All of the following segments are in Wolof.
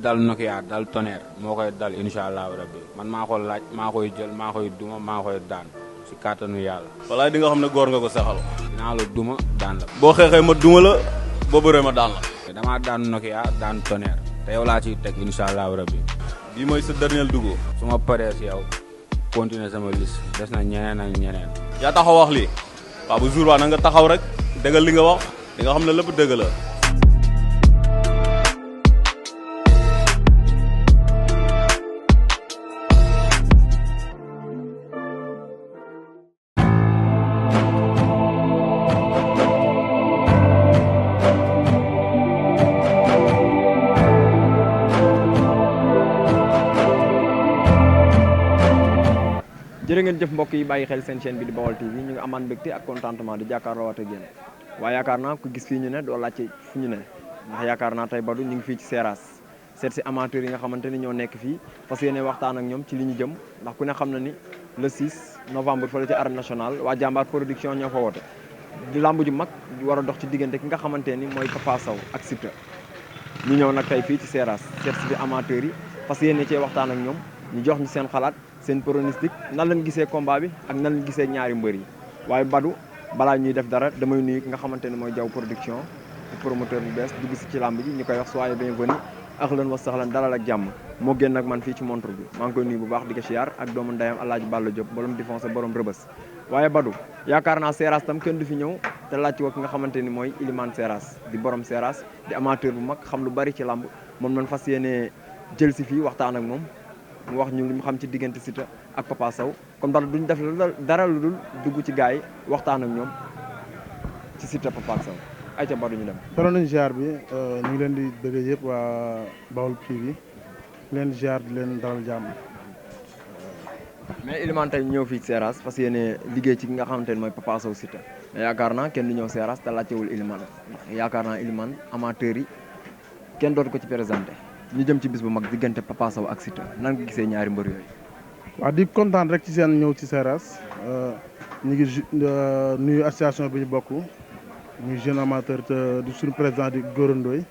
dal Nokia dal Tonnerre moo koy dal incha allahu rabbi man maa ko laaj maa koy jël maa koy duma maa koy daan si kàttanu yàlla. walaay di nga xam ne góor nga ko saxal. dinaa la duma daan la. boo xeexee ma duma la boo bëree ma daan la. damaa daan Nokia daan Tonnerre te yow laa ciy teg incha allahu rabbi. bii mooy sa dernier dugub. su ma paree si yow continuer sama liste des na ñeneen ak ñeneen. yaa taxaw wax lii waaw bu jour waa na nga taxaw rek dëggal li nga wax di nga xam ne lépp dëgg la. jërë ngeen jëf mbokk yi bàyyi xel seen chaîne bi di Baol TV ñu ngi amaan mbégte ak contentement di jàkkaarloo waat ak yéen waaye yaakaar naa ku gis fii ñu ne doo laajte fu ñu ne ndax yaakaar naa tey Badou ñu ngi fii ci Seras seet si amateurs yi nga xamante ni ñoo nekk fii parce que yéene waxtaan ak ñoom ci li ñu jëm ndax ku ne xam na ni le 6 novembre fële ci arène nationale waa jàmbaar production ñoo fa woote di lamb ju mag war a dox ci diggante ki nga xamante ni mooy Papa Sow ak Siteu ñu ñëw nag tey fii ci Seras seet si amateurs yi parce que yéene cee waxtaan ak ñoom ñu jox ñu seen xalaat seen pronostic nan lañ gisee combat bi ak nan lañ gisee ñaari mbër yi waaye Badou balaa ñuy def dara damay nuyu ki nga xamante ne mooy Diaw production promoteur bu bees dugg si ci làmb ji ñu koy wax soyez bienvenue ahlan wa sahlan dalal ak jàmm moo génn ak man fii ci montre bi maa ngi koy nuyu bu baax di ko siyaar ak doomu ndeyam Alaaji Balla Diop borom di foncé borom rëbës waaye Badou yaakaar naa Seras tam kenn du fi ñëw te laaj ko ki nga xamante ni mooy Ilimane Seras di borom Seras di amateur bu mag xam lu bari ci làmb moom lañ fas yéene jël si fii waxtaan ak moom mu wax ñu li mu xam ci diggante Siteu ak Papa Sow comme daal duñ def dara lu dul dugg ci gars yi waxtaan ak ñoom ci Siteu Papa Sow ay ca Badou ñu dem. toroon nañ ziar bi ñu ngi leen di bëgg yëpp waa Baol TV leen ziar di leen dalal jàmm. mais Ilimane tey ñëw fii Seras parce que yéen liggéey ci ki nga xamante ne mooy Papa Sow Siteu mais yaakaar naa kenn du ñëw Seras te laajtewul Ilimane ndax yaakaar naa Ilimane amateur yi kenn dootu ko ci présenté. ñu jëm ci bis bu mag diggante Papa Sow ak Siteu nan nga gisee ñaari mbër yooyu. waaw di kontaan rek ci seen ñëw ci Seras ñu ngi nuyu association bi ñu bokk muy jeune amateur te du suñu président di Gora Ndoye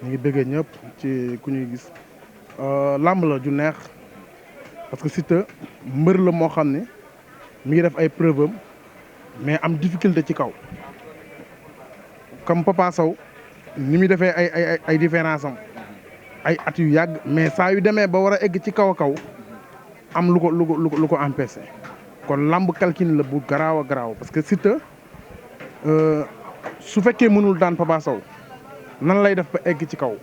ñu ngi bëggee ñëpp ci ku ñuy gis. làmb la ju neex parce que Siteu mbër la moo xam ne mi ngi def ay preuve am mais am difficulté ci kaw comme Papa Sow ni muy defee ay différence am. ay at yu yàgg mais saa yu demee ba war a egg ci kaw a kaw am lu ko empêché kon lamb calcul la bu garaaw a garaaw parce que Siteu su fekkee mënul daan Papa Sow nan lay def ba egg ci kaw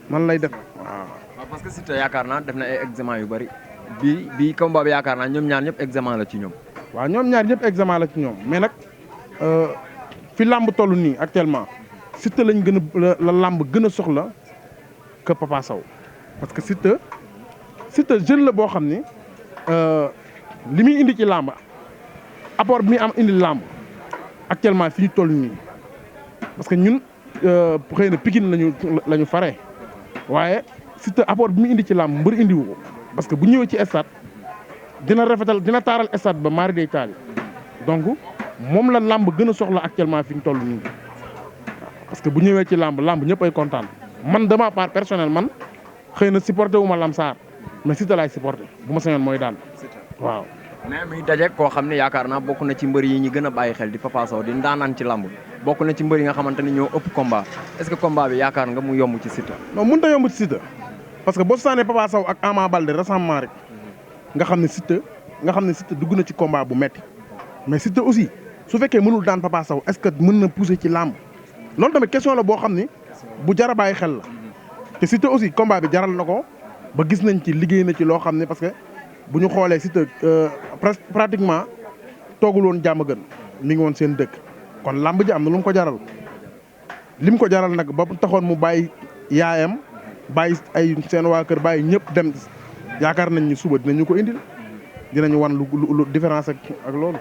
nan lay def waaw. parce que Siteu yaakaar naa def na ay examen yu bari bii combat bi yaakaar naa ñoom ñaar ñëpp examen la ci ñoom. waaw ñoom ñaar ñëpp examen la ci ñoom mais nag fi lamb toll nii actuellement. Siteu lañ gën a la làmb gën a soxla que Papa Sow parce que Siteu jeune la boo xam ni li muy indi ci làmb apport bi muy am indi làmb actuellement fi ñu toll nii parce que ñun xëy na Pikine la ñu fare waaye Siteu apport bi muy indi ci làmb mbër indiwu ko parce que bu ñëwee ci stade dina rafetal dina taaral stade ba mari day taali donc moom la làmb gën a soxla actuellement fi ñu toll nii. parce que bu ñëwee ci làmb ñëpp ay kontaan man de ma part personnel man xëy na supporté wu ma Lamsaar mais Siteu laay supporté bu ma sañoon mooy daan waaw. mais muy daje koo xam ne yaakaar naa bokk na ci mbër yi ñi gën a bàyyi xel di Papa Sow di ndaanaan ci làmb bokk na ci mbër yi nga xamante ni ñoo ëpp combat est-ce que combat bi yaakaar nga mu yomb ci Siteu. non mënut a yomb ci Siteu parce que boo saanee Papa Sow ak Ama Baldé récemment rek nga xam ne Siteu dugg na ci combat bu metti mais Siteu aussi su fekkee mënul daan Papa Sow est-ce que mën na pousser ci làmb. loolu tamit question la boo xam ni bu jar a bàyyi xel la te Siteu aussi combat bi jaral na ko ba gis nañ ci liggéey na ci loo xam ne parce que bu ñu xoolee Siteu pratiquement toogul woon jàmm gën mi ngi woon seen dëkk kon làmb ji am na lu mu ko jaral lim ko jaral nag ba taxoon mu bàyyi yaayam bàyyi ay seen waa kër bàyyi ñëpp dem yaakaar nañ ni suba dinañu ko indil dinañu wan lu différence ak loolu.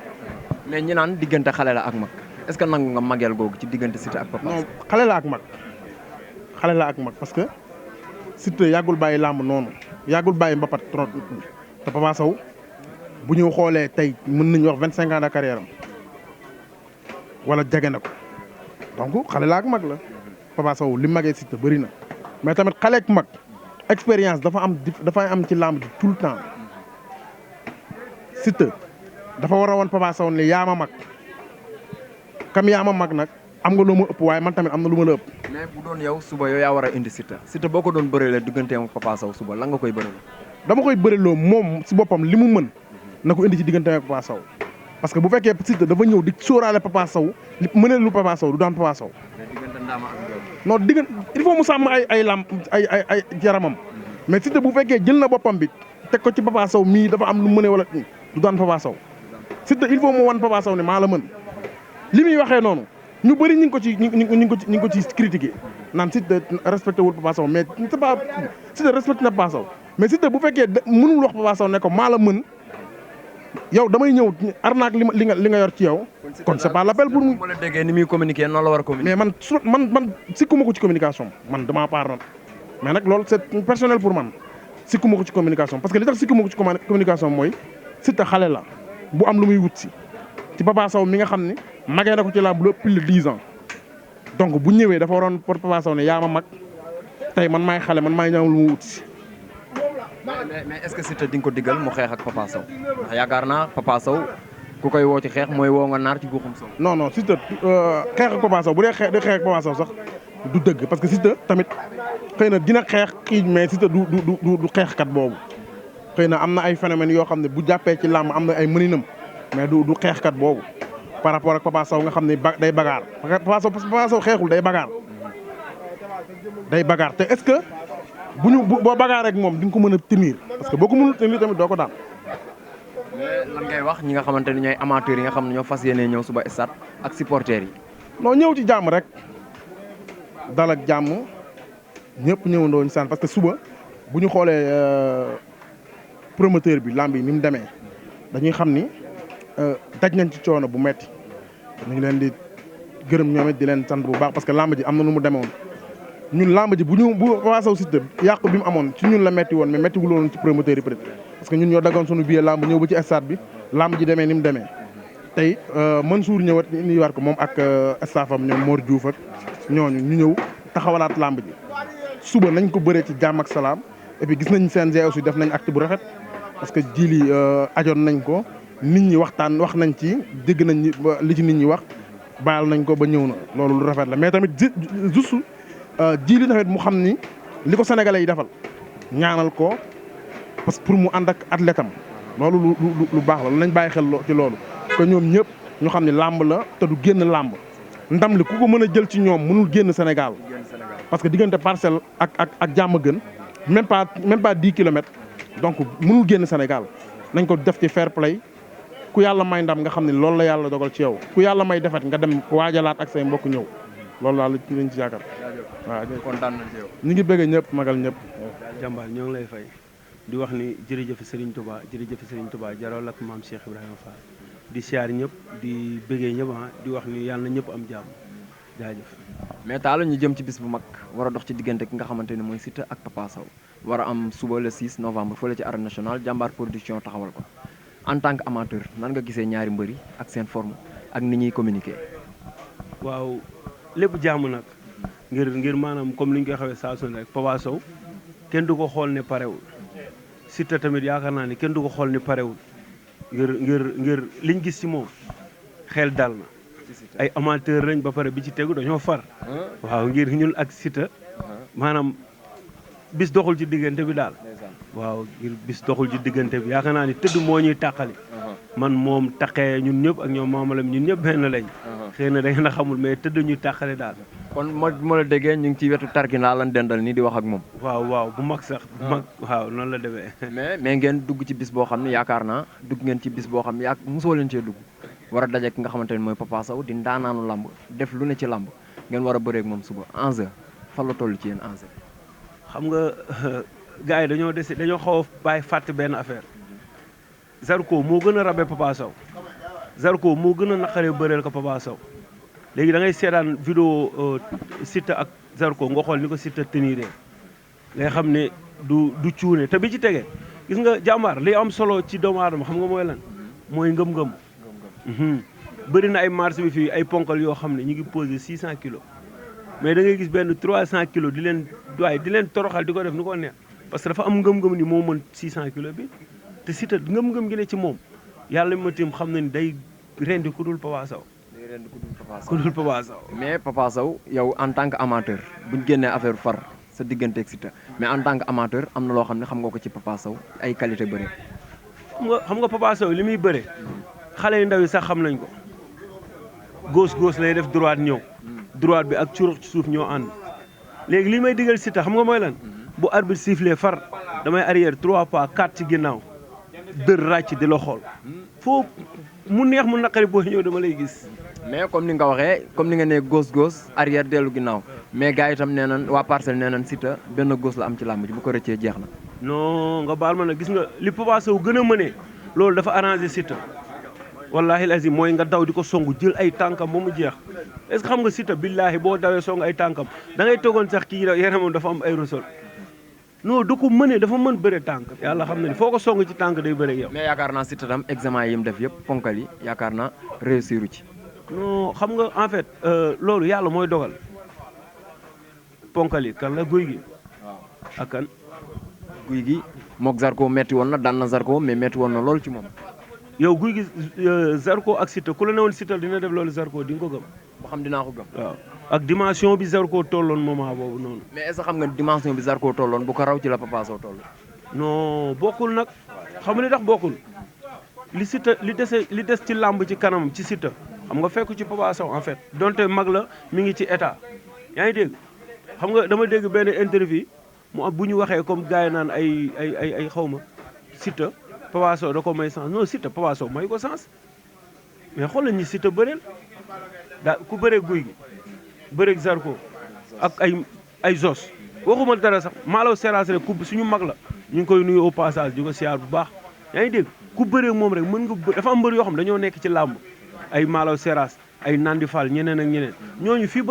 mais ñi naan diggante xale la ak mag. est-ce que nangu nga mageel googu ci diggante Siteu ak Papa Sow. non xale la ak mag parce que Siteu yàggul bàyyi làmb noonu yàggul bàyyi mbapat trop te Papa Sow bu ñu xoolee tey mën nañu wax 25 ans de carrière am wala jege na ko donc xale la ak mag la Papa Sow li magee Siteu bëri na mais tamit xale ak mag expérience dafay am ci làmb ji tout le temps Siteu dafa war a woon Papa Sow ne yaa ma mag kam yaa ma mag nag am nga loo ma ëpp waaye man tamit am na lu ma la ëpp. mais bu doon yow suba yow yaa war a indi Siteu boo ko doon bëreelee digganteem ak Papa Sow suba lan nga koy bëreeloo. dama koy bëreloo moom si boppam li mu mën na ko indi ci digganteem ak Papa Sow parce que bu fekkee Siteu dafa ñëw di sóoraale Papa Sow li mënee lu Papa Sow du daan Papa Sow. non diggante il faut mu sàmm ay lam ay yaramam mais Siteu bu fekkee jël na boppam bi teg ko ci Papa Sow mii dafa am lu mënee wala du daan Papa Sow Siteu il faut mu wan Papa Sow ne maa la mën li muy waxee noonu ñu bëri ñu ngi ko ci critiqué naan Siteu respecté wul Papa Sow mais c'est pas Siteu respecté na Papa Sow mais Siteu bu fekkee mënul wax Papa Sow ne ko maa la mën yow damay ñëw arnaque li nga yor ci yow. kon c'est pas l'appel pour mu. ma la déggee ni muy communiquer noonu la war a communiquer. mais man sikkuma ko ci communication man de ma part nag mais nag loolu c'est personnel pour man sikkuma ko ci communication parce que li tax sikkuma ko ci communication mooy Siteu xale la bu am lu muy wut si ci Papa Sow mi nga xam ne magee na ko ci làmb lu plus de 10 ans donc bu ñëwee dafa waroon pour Papa Sow ne yaa ma mag tey man maay xale man maay ñëw lu mu wut si. mais est-ce que Siteu di nga ko diggal mu xeex ak Papa Sow ndax yaakaar naa Papa Sow ku koy woo ci xeex mooy woo nga naar ci guuxum Sow. non Siteu xeex ak Papa Sow bu dee xeex ak Papa Sow sax du dëgg parce que Siteu tamit xëy na dina xeex kii mais Siteu du xeexkat boobu xëy na am na ay phénomènes yoo xam ne bu jàppee ci làmb am na ay mëninam mais du xeexkat boobu par rapport ak Papa Sow nga xam ne day bagaar Papa Sow xeexul day bagaar te est-ce que boo bagaar rek moom di nga ko mën a tenir parce que boo ko mënul tenir tamit doo ko daan. mais lan ngay wax ñi nga xamante ni ñooy amateurs yi nga xam ne ñoo fas yéenee ñëw suba stade ak supporters yi. non ñëw ci jàmm rek dal ak jàmm ñëpp ñëwandoo ñu sant parce que suba bu ñu xoolee promoteur bi lamb yi ni mu demee dañuy xam ni daj nañ ci coono bu metti ñu ngi leen di gërëm ñoom it di leen sant bu baax parce que lamb ji am na nu mu demee woon ñun lamb ji bu Papa Sow Siteu yàqu bi mu amoon ci ñun la metti woon mais metti wul woon ci promoteur yi peut-être parce que ñun ñoo daggoon sunu billet lamb ñëw ba ci stade bi lamb ji demee ni mu demee tey Mansour ñëwat ni war ko moom ak staffam ñoom Mor Diouf ak ñooñu ñu ñëw taxawalaat lamb ji suba nañ ko bëree ci jàmm ak salaam et puis gis nañ CNG aussi def nañ acte bu rafet parce que jili ajoon nañ ko nit ñi wax nañ ci dégg nañ li ci nit ñi wax baal nañ ko ba ñëw na loolu lu rafet la mais tamit juste jili tamit mu xam ni li ko sénégalais yi defal ñaanal ko parce que pour mu ànd ak athlète am loolu lu baax la lu nañ bàyyi xel ci loolu que ñoom ñëpp ñu xam ne làmb la te du génn làmb ndam li ku ko mën a jël ci ñoom mënul génn Sénégal parce que diggante Parcelles ak Diamaguène même pas 10 kilomètres donc mënul génn Sénégal nañ ko def ci fair play ku yàlla may ndam nga xam ne loolu la yàlla dogal ci yow ku yàlla may defet nga dem waajalaat ak say mbokk ñëw loolu daal lañ ci yaakaar waaw kontaan nañ ci yow. ñu ngi bëgg ñëpp magal ñëpp. jàmbaar ñoo ngi lay fay di wax ni jërëjëf Serigne Touba jaral ak maam Cheikh Ibrahima Fall di siyaar ñëpp di bëggee ñëpp di wax ni yàlla na ñëpp am jàmm jaajëf. mais Talla ñu jëm ci bis bu mag war a dox ci diggante ki nga xamante ni mooy Siteu ak Papa Sow war a am suba le 6 novembre fële ci arène nationale jàmbaar production taxawal ko en tant que amateur nan nga gisee ñaari mbëri ak seen forme ak ni ñuy communiquer. waaw lépp jàmm nag ngir maanaam comme li ñu koy xawee saa su ne rek Papa Sow kenn du ko xool ne parewul Siteu tamit yaakaar naa ne kenn du ko xool ne parewul ngir liñ gis ci moom xel dal na ay amateur lañ ba pare bi ci tegu dañoo far waaw ngir ñun ak Siteu maanaam bis doxul ci diggante bi daal waaw ngir bis doxul ci diggante bi yaakaar naa ni tëdd moo ñuy tàqali man moom taqee ñun ñëpp ak ñoom maamalam ñun ñëpp benn lañ xëy na da ngeen a xamul mais tëdd ñuy tàqale daal kon moo la déggee ñu ngi ci wetu tarkindaa lan dendal nii di wax ak moom waaw bu mag sax bu mag waaw noonu la demee mais ngeen dugg ci bis boo xam ne yaakaar naa dugg ngeen ci bis boo xam ne mosoo leen cee dugg war a daje ki nga xamante ne mooy Papa Sow di ndaanaanu lamb def lu ne ci lamb ngeen war a bëreeg moom suba enjeu fan la toll ci yéen enjeu. xam nga gars yi dañoo xaw a bàyyi fàtte benn affaire Zarko moo gën a rabe Papa Sow Zarko moo gën a naqaree bëreel ko Papa Sow léegi da ngay seetaan vidéo Siteu ak Zarko nga xool ni ko Siteu teniree ngay xam ne du cuune te bi ci tege gis nga jàmbaar li am solo ci doomu aadama xam nga mooy lan mooy ngëm-ngëm. bëri na ay marché bi fii ay ponkal yoo xam ne ñu ngi posé 600 kilos mais da ngay gis benn 300 kilos di leen toroxal di ko def ni ko neex parce que dafa am ngëm-ngëm ni moo mën 600 kilos bi te Siteu ngëm-ngëm gi ne ci moom yàlla ma tim xam na ni day rendi ku dul Papa Sow. day rendi ku dul Papa Sow. mais Papa Sow yow en tant que amateur buñ génnee affaire far sa digganteeg Siteu mais en tant que amateur am na loo xam ne xam nga ko ci Papa Sow ay qualité bëre. xam nga Papa Sow li muy bëre xale yu ndaw yi sax xam nañ ko gauche lay def droite ñëw droite bi ak curux ci suuf ñoo ànd léegi li may digal Siteu xam nga mooy lan bu arbitre sifflé far damay arrière 3 pas 4 ci ginnaaw dër ràcc di la xool foo mu neex mu naqari boo ñëw dama lay gis. mais comme ni nga waxee comme ni nga nee gauche arrière dellu ginnaaw mais gars yi itam nee nañ waa Parcelles nee nañ Siteu benn gauche la am ci làmb ji bu ko rëccee jeex na. non nga baal ma nag gis nga li Papa Sow gën a mënee loolu dafa arrangé Siteu wallahi lazim mooy nga daw di ko songu jël ay tànkam ba mu jeex est-ce que xam nga Siteu billaahi boo dawee song ay tànkam da ngay toogoon sax kii yaramam dafa am ay resol non da ko mënee dafa mën bëre tànk yàlla xam na ni foo ko song ci tànk day bëre ak yow. mais yaakaar naa Siteu tam examen yi mu def yëpp ponkal yi yaakaar naa réussir ci. non xam nga en fait loolu yàlla mooy dogal ponkal yi kan la guy gi. waaw ak kan. guy gi mook Zarko metti woon na daan na Zarko mais metti woon na loolu ci moom. yow guy gi Zarko ak Siteu ku la ne woon Siteu dina def loolu Zarko di nga ko gëm. ba xam dinaa ko gëm. waaw ak dimension bi Zarko tolloon moment boobu noonu. mais est-ce que xam nga dimension bi Zarko tolloon bu ko raw ci la Papa Sow toll. non bokkul nag xam nga li tax bokkul li Siteu li des ci làmb ci kanam ci Siteu xam nga fekk ci Papa Sow en fait donte mag la mi ngi ci état yaa ngi dégg xam nga dama dégg benn interview mu am bu ñu waxee comme gars yi naan ay xaw ma Siteu Papa Sow da ko may sens non Siteu Papa Sow may ko sens mais xoolal ñi Siteu bëreel daa ku bëree guy gi bëreeg Zarko ak ay Zos waxuma dara sax Malaw Seras rek ku suñu mag la ñu ngi koy nuyu au passage di ko siyaar bu baax yaa ngi dégg ku bëreeg moom rek mën nga dafa am mbër yoo xam dañoo nekk ci làmb ay Malaw Seras ay Nandi Fall ñeneen ak ñeneen ñooñu fii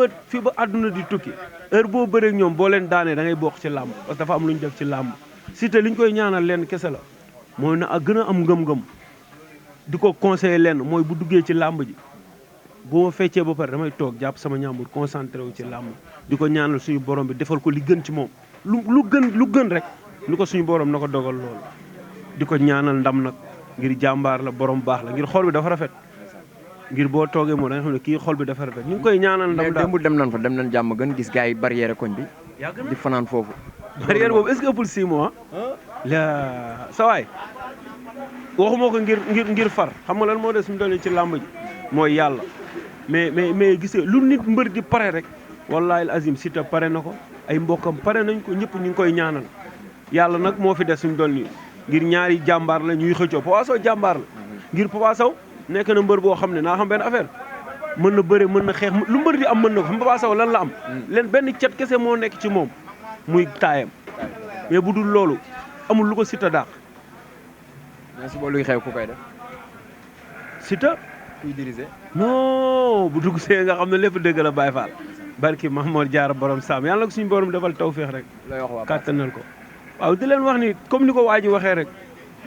ba àdduna di tukki heure boo bëreeg ñoom boo leen daanee da ngay bokk ci làmb parce que dafa am lu ñu def ci làmb Siteu li ñu koy ñaanal leen kese la mooy na gën a am ngëm-ngëm di ko conseiller leen mooy bu duggee ci làmb ji boo ma feccee ba pare damay toog jàpp sama ñaambur concentré wu ci làmb di ko ñaanal suñu borom bi defal ko li gën ci moom lu gën rek ni ko suñu borom na ko dogal loolu di ko ñaanal ndam nag ngir jàmbaar la borom baax la ngir xol bi dafa rafet ngir boo toogee moom da nga xam ne kii xol bi dafa rafet ñu ngi koy ñaanal ndam daal mais démb dem nañ jàmm gën gis gars yi barrière koñ bi di fanaan foofu barrière boobu est-ce que ëppul 6 mois la sa waay waxuma ko ngir far xam nga lan moo des suñu doon ci làmb ji mooy yàlla mais gisee lu nit mbër di pare rek wallahi al azim Siteu pare na ko ay mbokkam pare nañ ko ñëpp ñu ngi koy ñaanal yàlla nag moo fi des suñu doon nii ngir ñaari jàmbaar la ñuy xëccoo Papa Sow jàmbaar la ngir Papa Sow nekk na mbër boo xam ne naa xam benn affaire mën na bëre mën na xeex lu mbër di am mën na ko xam Papa Sow lan la am leen benn cet kese moo nekk ci moom muy taayam mais bu dul loolu amul lu ko Siteu dàq. mais suba luy xew ku koy def. Siteu. kuy diriger. non bu dugg see nga xam ne lépp dëgg la Baye Fall barki Mahmoud Diarra borom Sam yàlla ko suñu borom defal tawféex rek. lay wax waa kàttanal ko. waaw di leen wax ni comme ni ko waa ji waxee rek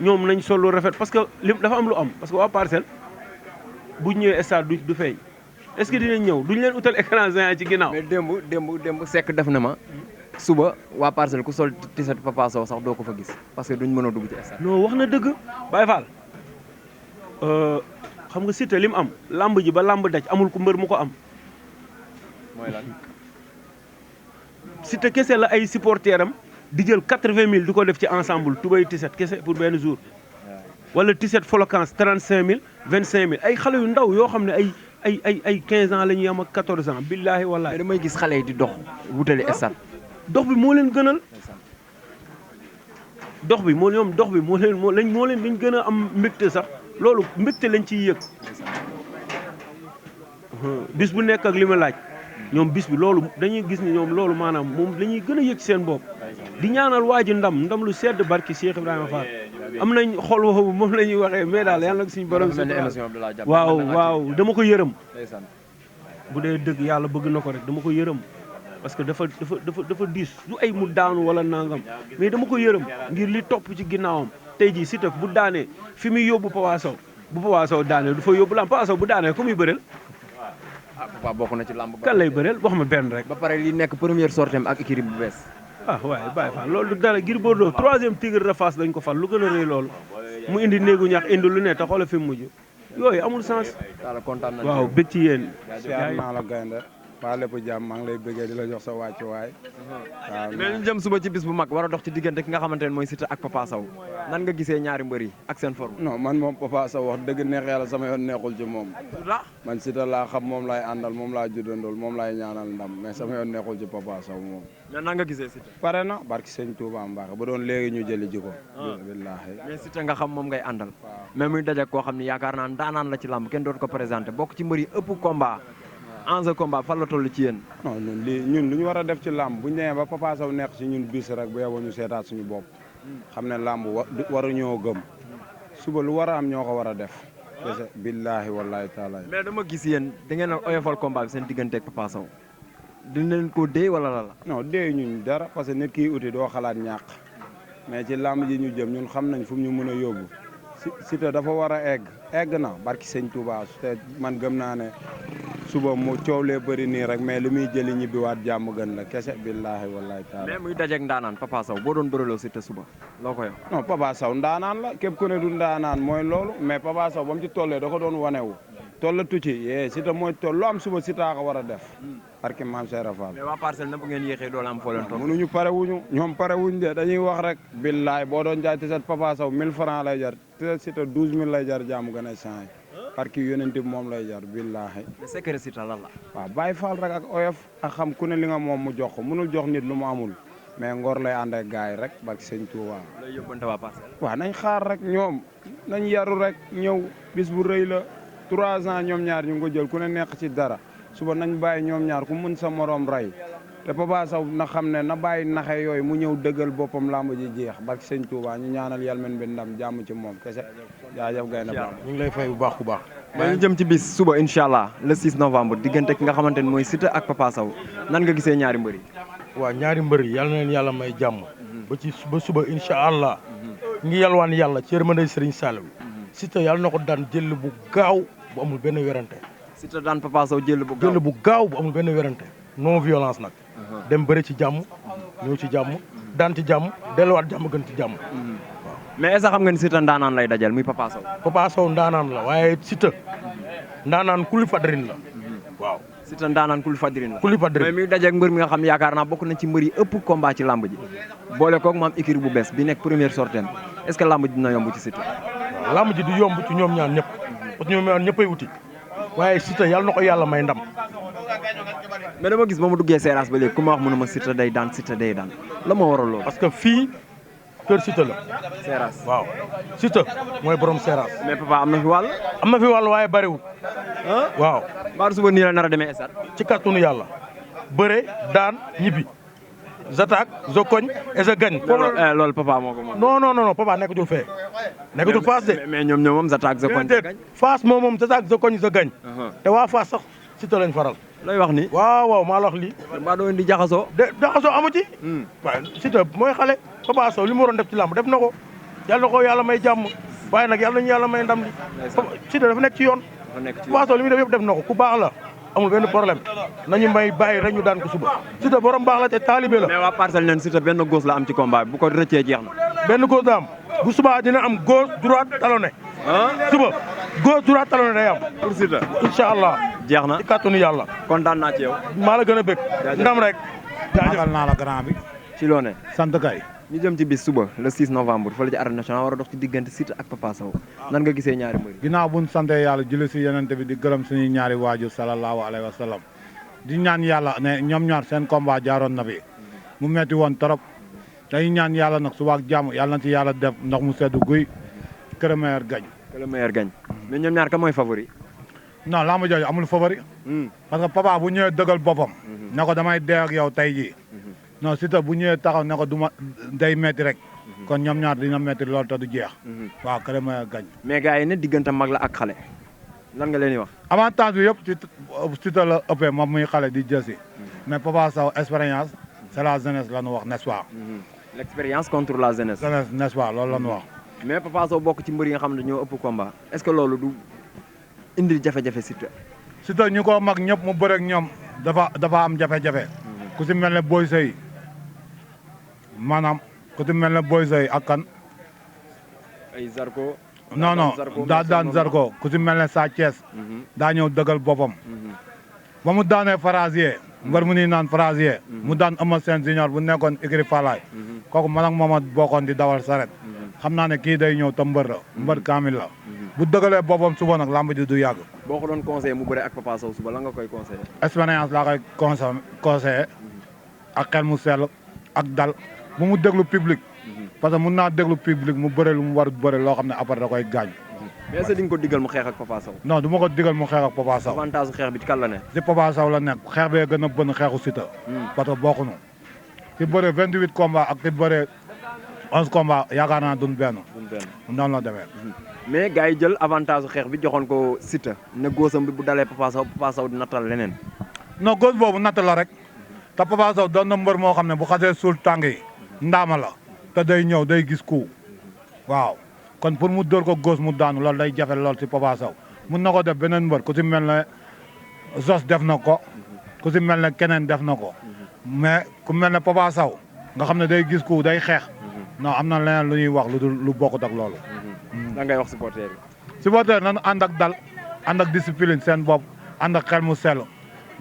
ñoom nañ sol lu rafet parce que li dafa am lu am parce que waa Parcelles bu ñëwee stade du feeñ est-ce que dinañ ñëw duñ leen utal écran géant ci ginnaaw. mais démb Seck def na ma. suba waa Parcelles ku sol t-shirt Papa Sow sax doo ko fa gis parce que duñ mën a dugg ci stade. non wax na dëgg Baye Fall xam nga Siteu li mu am lamb ji ba lamb daj amul ku mbër mu ko am. mooy lan. Siteu kese la ay supporters am di jël 80 000 di ko def ci ensemble tubay t-shirt kese pour benn jour. wala t-shirt flocance 35 000 25 000 ay xale yu ndaw yoo xam ne ay 15 ans la ñuy am ak 14 ans billaahi wallaahi. damay gis xale yi di dox wutali stade. dox bi moo leen gënal. dox bi moo leen liñ gën a am mbégte sax loolu mbégte lañ ciy yëg. bis bu nekk ak li ma laaj ñoom bis bi loolu dañuy gis ni ñoom loolu maanaam moom la ñuy gën a yëg ci seen bopp. di ñaanal waa ji ndam lu sedd barki Cheikh Ibrahima Fall am nañ xol woowu moom la ñuy waxee mais daal yàlla nag suñu borom. waaw dama ko yërëm. bu dee dëgg yàlla bëgg na ko rek dama ko yërëm. parce que dafa diis du ay mu daanu wala nangam mais dama ko yërëm ngir li topp ci ginnaawam tey jii Siteu bu daanee fi muy yóbbu Papa Sow bu Papa Sow daanee du fa yóbbu la Papa Sow bu daanee ku muy bëreel ah Papa bokk na ci lamb. kan lay bëreel wax ma benn rek. ba pare li nekk première sortem ak équipe bu bees. ah waaye Baye Fall loolu du dara Gris Bordeaux 3e tigre de Fass dañ ko fal lu gën a rëy loolu mu indi néegu ñax indi lu ne te xoolal fi mu mujj yooyu amul sens. yàlla kontaan nañu waaw bëgg ci yéen. siyaar naa la gaynde waa lépp jàmm maa ngi lay bëggee di la jox sa wàccuwaay. waaw mais ñu jëm suba ci bis bu mag war a dox ci diggante ki nga xamante ne mooy Siteu ak Papa Sow nan nga gisee ñaari mbër yi ak seen forme. non man moom Papa Sow wax dëgg neex yàlla sama yoon neexul ci moom. man Siteu laa xam moom laay àndal moom laa juddandool moom laay ñaanal ndam mais sama yoon neexul ci Papa Sow moom. mais nan nga gisee Siteu. pare na barki sëñ Touba Mbacke ba doon léegi ñu jëli ji ko. billaahi mais Siteu nga xam moom ngay àndal. mais muy daje koo xam ni yaakaar naa daanaan la ci làmb kenn dootu ko présenté bokk ci mbër yi ëpp combat enjeu combat fan la toll ci yéen. non ñun lu ñu war a def ci làmb bu ñu demee ba Papa Sow nekk ci ñun bis rek bu yeboo ñu seetaat suñu bopp xam ne làmb waruñoo gëm suba lu war a am ñoo ko war a def. billaahi wallaahi taala. mais dama gis yéen da ngeen a oyofal combat bi seen diggante ak Papa Sow dina leen ko dee wala la. non dee ñun dara parce que nit kiy uti doo xalaat ñàkk mais ci làmb ji ñu jëm ñun xam nañ fu ñu mën a yóbbu Siteu dafa war a egg na barki sëñ Touba te man gëm naa ne suba mu coow lee bëri nii rek mais li muy jëli ñibbiwaat jàmm gën la kese billaahi wallaahi taala. mais muy dajeeg ndaanaan Papa Sow boo doon bëreloo Siteu suba loo ko yow. non Papa Sow ndaanaan la képp ku ne du ndaanaan mooy loolu mais Papa Sow ba mu ci tollee da ko doon wanewu tollatu ci yee Siteu mooy toll lu am suba Siteu ko war a def barki maam Seera Fall. mais waa parcelle na bu ngeen yéexee doole am foo leen toog. mënuñu pare wuñu ñoom pare wuñ de dañuy wax rek billaay boo doon jaay tiset Papa Sow 1000 francs lay jar tiset Siteu 12000 lay jar jaamu gën a changé parce que yonent bi moom lay jar billaahi. mais secret Siteu lan la. waaw bàyyi Fall rek ak oyof ak xam ku ne li nga moom mu jox ko mënul jox nit lu mu amul mais ngor lay ànd ak gars yi rek barki sëñ Touba. lay yóbbante waa parcelle. waaw nañ xaar rek ñoom nañ yaru rek ñëw bis bu rëy la 3 ans ñoom ñaar ñu ngi ko jël ku ne nekk ci dara suba nañ bàyyi ñoom ñaar ku mën sa morom rey te Papa Sow na xam ne na bàyyi naxe yooyu mu ñëw dëggal boppam làmb ji jeex barki sëñ Touba ñu ñaanal yalmen bi ndam jàmm ci moom kese jaajëf gaynde Bamba. ñu ngi lay fay bu baax ku baax. mais ñu jëm ci bis suba incha allah le 6 novembre diggante ki nga xamante ne mooy Siteu ak Papa Sow nan nga gisee ñaari mbër yi. waaw ñaari mbër yi yal na leen yàlla may jàmm. ba suba incha allah. ngi yalwaan yàlla ci yërmande Serigne Saliou. Siteu yàlla na ko daan jël bu gaaw bu amul benn werante. Siteu daan Papa Sow jël bu gaaw bu amul benn werante. non violence nag. dem bëri ci jàmm ñëw ci jàmm daan ci jàmm delluwaat jàmm gën ci jàmm. mais est-ce que xam nga ni Siteu ndaanaan lay dajal muy Papa Sow. Papa Sow ndaanaan la waaye Siteu ndaanaan kuli fadrin la waaw. Siteu ndaanaan kuli fadrin la. kuli fadrin mais muy dajeeg mbër mi nga xam ne yaakaar naa bokk na ci mbër yi ëpp combat ci lamb ji boole koog maam écurie bu bees bi nekk première sortie est-ce que lamb ji dina yomb ci Siteu. waaw lamb ji du yomb ci ñoom ñaar ñëpp parce que ñoom ñaar ñëppay wuti waaye Siteu yàlla na ko yàlla may ndam. mais dama gis ba mu duggee Seras ba léegi ku ma wax mu ne ma Siteu day daan Siteu day daan la ma waral loolu. parce que fii kër Siteu la. Seras waaw Siteu mooy borom Seras. mais Papa am na fi wàll. am na fi wàll waaye bariwul. waaw. mbaaru suba nii la nar a demee stade. ci kàttanu yàlla. bëre daan ñibbi. Zatak Zokoñ et je gagne. loolu Papa moo ko moom. non Papa nekkatul fee. nekkatul Fass de. mais ñoom moom Zatak Zokoñ je gagne. Fass moom Zatak Zokoñ je gagne. te waa Fass sax Siteu lañ faral. looy wax ni. waaw maa la wax lii. mbaa doo indi jaxasoo. jaxasoo amu ci. waaye Siteu mooy xale. Papa Sow li mu waroon def ci làmb def na ko. yàlla na ko yàlla may jàmm. waaye nag yàlla nañu yàlla may ndam li. Siteu dafa nekk ci yoon. Papa Sow li muy def yëpp def na ko ku baax la. amul benn problème nañu may bàyyi rek ñu daan ko suba. Siteu borom baax la te taalibe la. mais waa parcelle neen Siteu benn góos la am ci combat bi bu ko rëccee jeex na. benn góos la am bu subaa dina am gauche droite talonné. suba gauche droite talonné day am. pour Siteu incha allah. jeex na ci kàttanu yàlla. kontaan naa ci yow. maa la gën a bëgg. ndam rek. jaaxal naa la grand bi. ci loo ne. sant kay. ñu jëm ci bis suba le 6 novembre fële ci arène nationale war a dox ci diggante Siteu ak Papa Sow nan nga gisee ñaari mbër yi. ginnaaw buñ sante yàlla julli si yenente bi di gërëm suñuy ñaari waajur sallallahu alayhi wa sallam di ñaan yàlla ne ñoom ñaar seen combat jaaroon na fi mu metti woon trop dañuy ñaan yàlla nag suba ak jàmm yàlla na ci yàlla def ndox mu sedd guy que le meilleur gagne. que le meilleur gagne. mais ñoom ñaar ka mooy favori. non laa ma jooju amul favori. parce que Papa bu ñëwee dëggal boppam. ne ko damay dee ak yow tey jii. non Siteu bu ñëwee taxaw ne ko du ma day metti rek. kon ñoom ñaar dina metti loolu te du jeex. waaw que le meilleur gagne. mais gars yi ne diggante mag la ak xale. lan nga leen di wax. avantage bi yëpp ci Siteu la ëppee moom muy xale di jësi. mais Papa Sow expérience c'est la jeunesse la ñu wax n'est-ce pas. l'expérience contre la jeunesse. jeunesse n'est-ce pas loolu la ñu wax. mais Papa Sow bokk ci mbër yi nga xam ne ñoo ëpp combat est-ce que loolu du indil jafe-jafe Siteu. Siteu ñu ko mag ñëpp mu bëreeg ñoom dafa am jafe-jafe. ku si mel ne Boy Sey maanaam ku si mel ne Boy Sey ak kan. ay Zarko. non daa daan Zarko ku si mel ne Sa Thiès. daa ñëw dëggal boppam. ba mu daanee Farasier. mbër mu ni naan Farasier. mu daan Eumeu Sène Junior bu nekkoon écurie Falaye. kooku man ak moom a bokkoon di dawal saret. xam naa ne kii day ñëw te mbër la mbër kaamil la. bu dëgalee boppam suba nag lamb ji du yàgg. boo ko doon conseillé mu bëre ak Papa Sow suba la nga koy conseillé. expérience laa koy conseillé ak xel mu sell ak dal bu mu déglu public. parce que mun naa déglu public mu bëre lu mu war bëre loo xam ne après da koy gaañ. mais est-ce que di nga ko digal mu xeex ak Papa Sow. non du ma ko digal mu xeex ak Papa Sow. avantage xeex bi ci kan la ne. si Papa Sow la nekk xeex bee gën a bën xeexu Siteu. parce que bokkuñu. si bëre 28 combats ak si bëre 11 combats yaakaar naa duñ benn. noonu la demee. mais gars yi jël avantage xeex bi joxoon ko Siteu ne góosam bi bu dalee Papa Sow di nattal leneen. non góos boobu natt la rek te Papa Sow doon na mbër moo xam ne bu xasee suul tàng yi ndaama la te day ñëw day gis ku waaw kon pour mu dóor ko góos mu daanu loolu day jafe lool si Papa Sow mun na ko def beneen mbër ku si mel ne Zos def na ko ku si mel ne keneen def na ko mais ku mel ne Papa Sow nga xam ne day gis ku day xeex non am na leneen lu ñuy wax lu bokkut ak loolu. da ngay wax supporter yi. supporter nañu ànd ak dal ànd ak discipline seen bopp ànd ak xel mu sell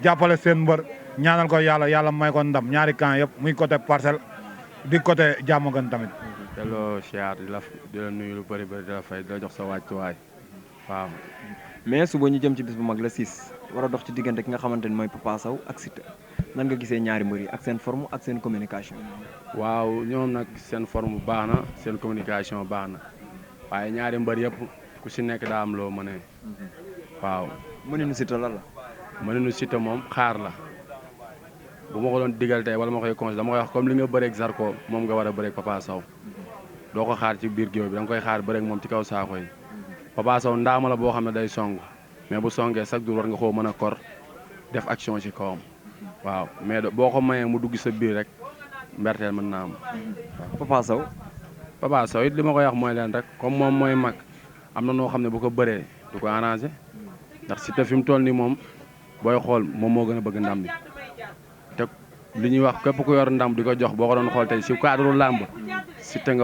jàppale seen mbër ñaanal ko yàlla may ko ndam ñaari camp yëpp muy côté Parcelles di côté Diamaguène tamit. delloo siyaar di la nuyu lu bëri bëri di la fay di la jox sa wàccuwaay waaw. mais suba ñu jëm ci bis bu mag la 6 war a dox ci diggante ki nga xamante ni mooy Papa Sow ak Siteu nan nga gisee ñaari mbër yi ak seen forme ak seen communication. waaw ñoom nag seen forme baax na seen communication baax na waaye ñaari mbër yëpp ku si nekk daa am loo mënee waaw. mëninu Siteu lan la. mëninu Siteu moom xaar la bu ma ko doon digal tey wala ma koy conseillé dama koy wax comme li nga bëreeg Zarko moom nga war a bëreeg Papa Sow doo ko xaar ci biir géew bi da nga koy xaar bëreeg moom ci kaw saako yi. Papa Sow ndaama la boo xam ne day song mais bu songee chaque jour war nga koo mën a kor def action ci kawam waaw mais boo ko mayee mu dugg sa biir rek mberteel mën naa am. Papa Sow. Papa Sow it li ma koy wax mooy leen rek comme moom mooy mag am na noo xam ne bu ko bëree du ko arrangé ndax Siteu fi mu toll nii moom booy xool moom moo gën a bëgg ndam bi te li ñuy wax képp ku yor ndam di ko jox boo ko doon xool tey si cadre làmb Siteu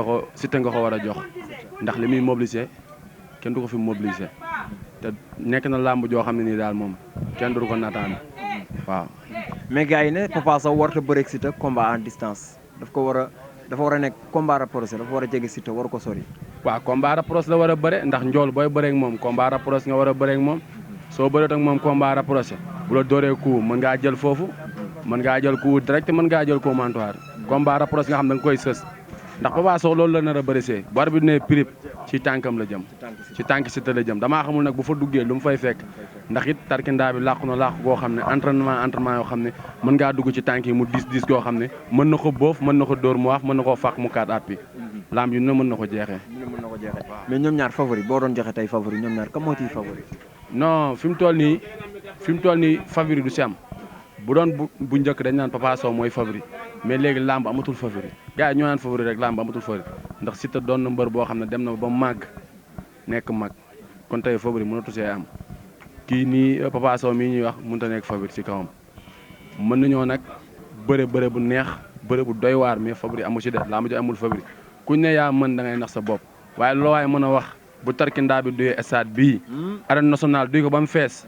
nga ko war a jox ndax li muy mobilisé kenn du ko fi mobilisé te nekk na làmb joo xam ne nii daal moom kenn du ko nataan waaw. mais gars yi ne Papa Sow warut a bëreeg Siteu combat en distance dafa war a nekk combat rapproché dafa war a jege Siteu war ko sori. waaw combat rapproché la war a bëre ndax njool booy bëreeg moom combat rapproché nga war a bëreeg moom soo bëree ak moom combat rapproché bu la dooree coup mën ngaa jël foofu mën ngaa jël coup direct mën ngaa jël coup mentoire combat rapproché nga xam da nga koy sës ndax Papa Sow loolu la nar a bërisee bar bi ne prip ci tànkam la jëm ci tànk Siteu la jëm damaa xamul nag bu fa duggee lu mu fay fekk ndax it tarkindaa bi làqu na làqu goo xam ne entraînement yoo xam ne mën ngaa dugg ci tànk yi mu diis goo xam ne mën na ko boof mën na ko dóor mu wax mën na koo fàq mu kaat appi lamb yu ne mën na ko jeexee. mais ñoom ñaar favori boo doon joxe tey favori ñoom ñaar kam moo ciy favori. non fi mu toll nii favori du si am bu doon bu njëkk dañ naan Papa Sow mooy favori mais léegi lamb amatul favori gars yi ñoo naan favori rek lamb amatul favori ndax Siteu doon na mbër boo xam ne dem na ba màgg nekk mag kon tey favori mënatu see am kii nii Papa Sow mii ñuy wax mënut a nekk favori si kawam mën nañoo nag bëre bu neex bëre bu doy waar mais favori amu si de lamb ji amul favori kuñ ne yaa mën da ngay nax sa bopp waaye loo waaye mën a wax bu tarkindaa bi duyee stade bii arène nationale duy ko ba mu fees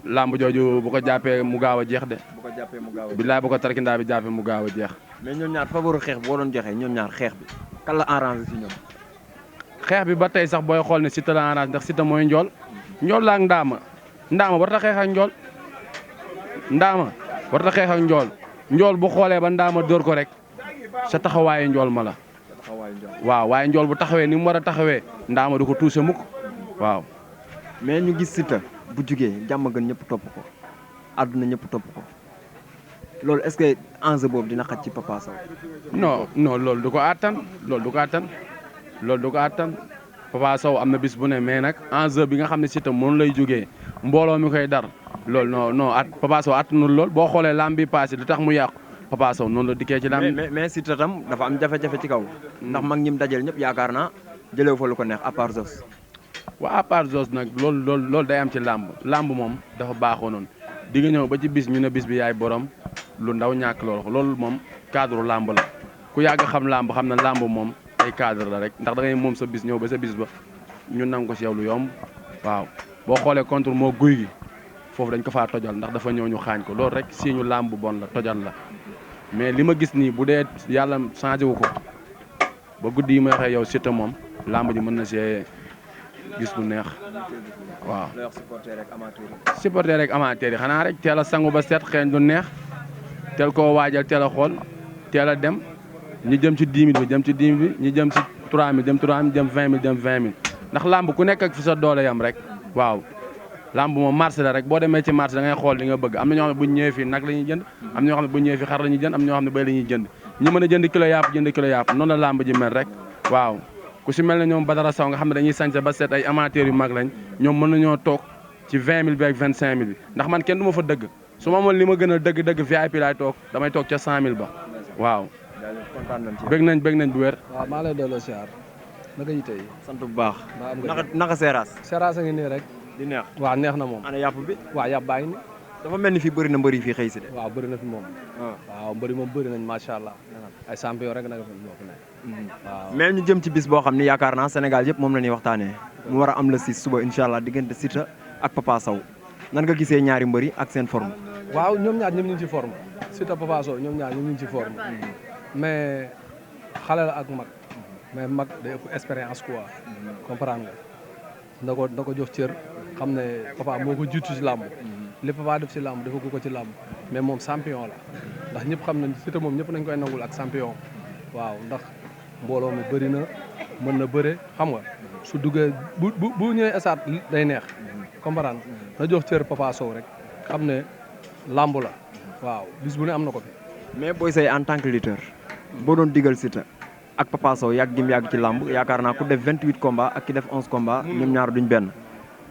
lamb jooju bu ko jàppee mu gaaw a jeex de. bu ko jàppee mu gaaw a jeex bilaay bu ko tarkindaa bi jàppee mu gaaw a jeex. mais ñoom ñaar favori xeex bi boo doon joxe ñoom ñaar xeex bi kan la arrangé si ñoom. xeex bi ba tey sax booy xool ne Siteu la arrangé ndax Siteu mooy njool la ak ndaama warta xeex ak njool bu xoolee ba ndaama dóor ko rek sa taxawaayu njool ma la. waaw waaye njool bu taxawee ni mu war a taxawee ndaama du ko touché mukk waaw. mais ñu gis Siteu bu jugee Diamaguène ñëpp topp ko àdduna ñëpp topp ko loolu est-ce que enjeu boobu dina xaj ci Papa Sow. non loolu du ko attan Papa Sow am na bis bu ne mais nag enjeu bi nga xam ne Siteu moom lay jógee mbooloo mi koy dar loolu non Papa Sow attanul lool boo xoolee lamb bi passé lu tax mu yàqu Papa Sow noonu la dikkee ci lamb. mais Siteu tam dafa am jafe-jafe ci kaw. ndax mag ñim dajal ñëpp yaakaar naa jëlee fa lu ko neex à part Zos. waa à part Zoss nag loolu day am ci làmb moom dafa baaxoo noonu di nga ñëw ba ci bis ñu ne bis bi yaay borom lu ndaw ñàkk loolu moom cadre làmb la ku yàgg xam làmb xam na làmb moom ay cadre la rek ndax da ngay moom sa bis ñëw ba sa bis ba ñu nangu ko si yow lu yomb waaw boo xoolee contre moo guy gi foofu dañ ko faa tojal ndax dafa ñëw ñu xaañ ko loolu rek si ñu làmb bon la tojal la mais li ma gis nii bu dee yàlla changé wu ko ba guddi yi may waxee yow Siteu moom làmb ji mën na see gis lu neex waaw. lay wax supporter rek amateur yi. supporter rek amateur yi xanaa rek teel a sangu ba set xëy lu neex teel koo waajal teel a xool teel a dem ñi jëm ci 10 000 bi jëm ci 10 000 bi ñi jëm ci 3 000 jëm 3 000 jëm 20 000 jëm 20 000 ndax làmb ku nekk ak fi sa doole yam rek waaw. lamb moom marché la rek boo demee ci marché da ngay xool li nga bëgg am na ñoo xam ne bu ñu ñëwee fii nag la ñuy jënd am na ñoo xam ne bu ñu ñëwee fii xar la ñuy jënd am na ñoo xam ne bay la ñuy jënd ñi mën a jënd kilo yàpp noonu la lamb ji mel rek waaw ku si mel ne ñoom Badara Sow nga xam ne dañuy sañse ba seet ay amateurs yu mag lañ ñoom mën nañoo toog ci 20 000 bi ak 25 000 bi ndax man kenn du ma fa dëgg su ma amoon li ma gën a dëgg VIP laay toog damay toog ca 100 000 ba waaw bëgg nañ bu wér waaw maa lay delloo siyaar naka yite yi sant bu baax naka Seras Seras a ngi nii rek di neex waaw neex na moom ana yàpp bi waaw yàpp baa ngi ni dafa mel ni fii bëri na mbëri fii xëy si de waaw bëri na fi moom waaw mbëri moom bëri nañ macha allah ay champion rek nag moo fi nekk waaw mais ñu jëm ci bis boo xam ni yaakaar naa Sénégal yëpp moom la ñuy waxtaanee mu war a am le 6 suba incha allah diggante Siteu ak Papa Sow nan nga gisee ñaari mbëri ak seen forme waaw ñoom ñaar ñoom ñu ngi ci forme Siteu Papa Sow ñoom ñaar ñoom ñu ngi ci forme mais xale la ak mag mais mag day ëpp expérience quoi comprendre nga na ko jox cër xam ne papa moo ko jiitu ci làmb li papa def ci làmb dafa ko ci làmb mais moom champion la ndax ñëpp xam nañ Siteu moom ñëpp nañ koy nangul ak champion waaw ndax mbooloo mi bëri na mën na bëre xam nga su duggee bu ñëwee esaat day neex comprendre na jox cër Papa Sow rek xam ne làmb la waaw bis bu ne am na ko fi mais Boy Seye en tant que lutteur boo doon digal Siteu ak Papa Sow yàgg gi mu yàgg ci làmb yaakaar naa ku def 28 combats ak ki def 11 combats ñoom ñaar duñ benn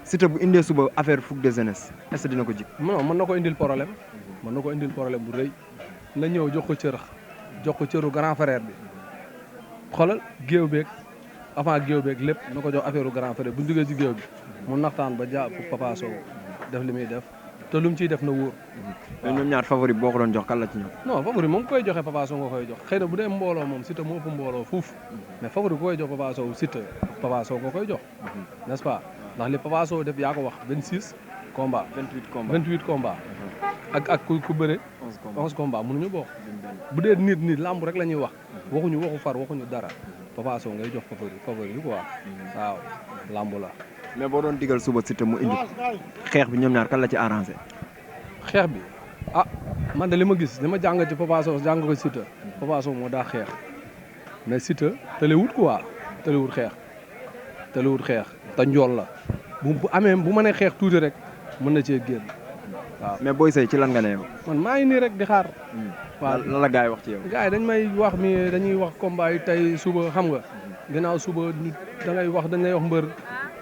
Siteu bu indee suba affaire fougue de jeunesse est-ce que dina ko jik non mën na ko indil problème bu rëy na ñëw jox ko cëru grand frère bi xoolal géew beeg avant géew beeg lépp na ko jox affaire u grand frère bu ñu duggee ci géew bi mu naxtaan ba jàpp Papa Sow def li muy def te lu mu ciy def na wóor. mais ñoom ñaar favori boo ko doon jox kan la ci ñoom. non favori moom koy joxe Papa Sow nga koy jox xëy na bu dee mbooloo moom Siteu moo ëpp mbooloo fuuf mais favori ku koy jox Papa Sow Siteu Papa Sow nga koy jox n'est-ce pas ndax li Papa Sow def yaa ko wax 26 combats 28 combats ak ku bëre 11 combats mënuñu bokk bu dee nit lamb rek la ñuy wax waxu far waxuñu dara Papa Sow ngay jox favori quoi waaw lamb la. mais boo doon digal suba Siteu mu indi xeex bi ñoom ñaar kan la ci arrangé. xeex bi man de li ma gis li ma jàng ci Papa Sow jàng ko Siteu Papa Sow moo daa xeex mais Siteu tëlewut quoi tëlewut xeex te njool la bu mënee xeex tuuti rek mën na cee génn waaw. mais Boy Seye ci lan nga ne yow. man maa ngi nii rek di xaar. waaw lan la gars yi wax ci yow. gars yi dañ may wax dañuy wax combat yi tey suba xam nga ginnaaw suba dañ lay wax mbër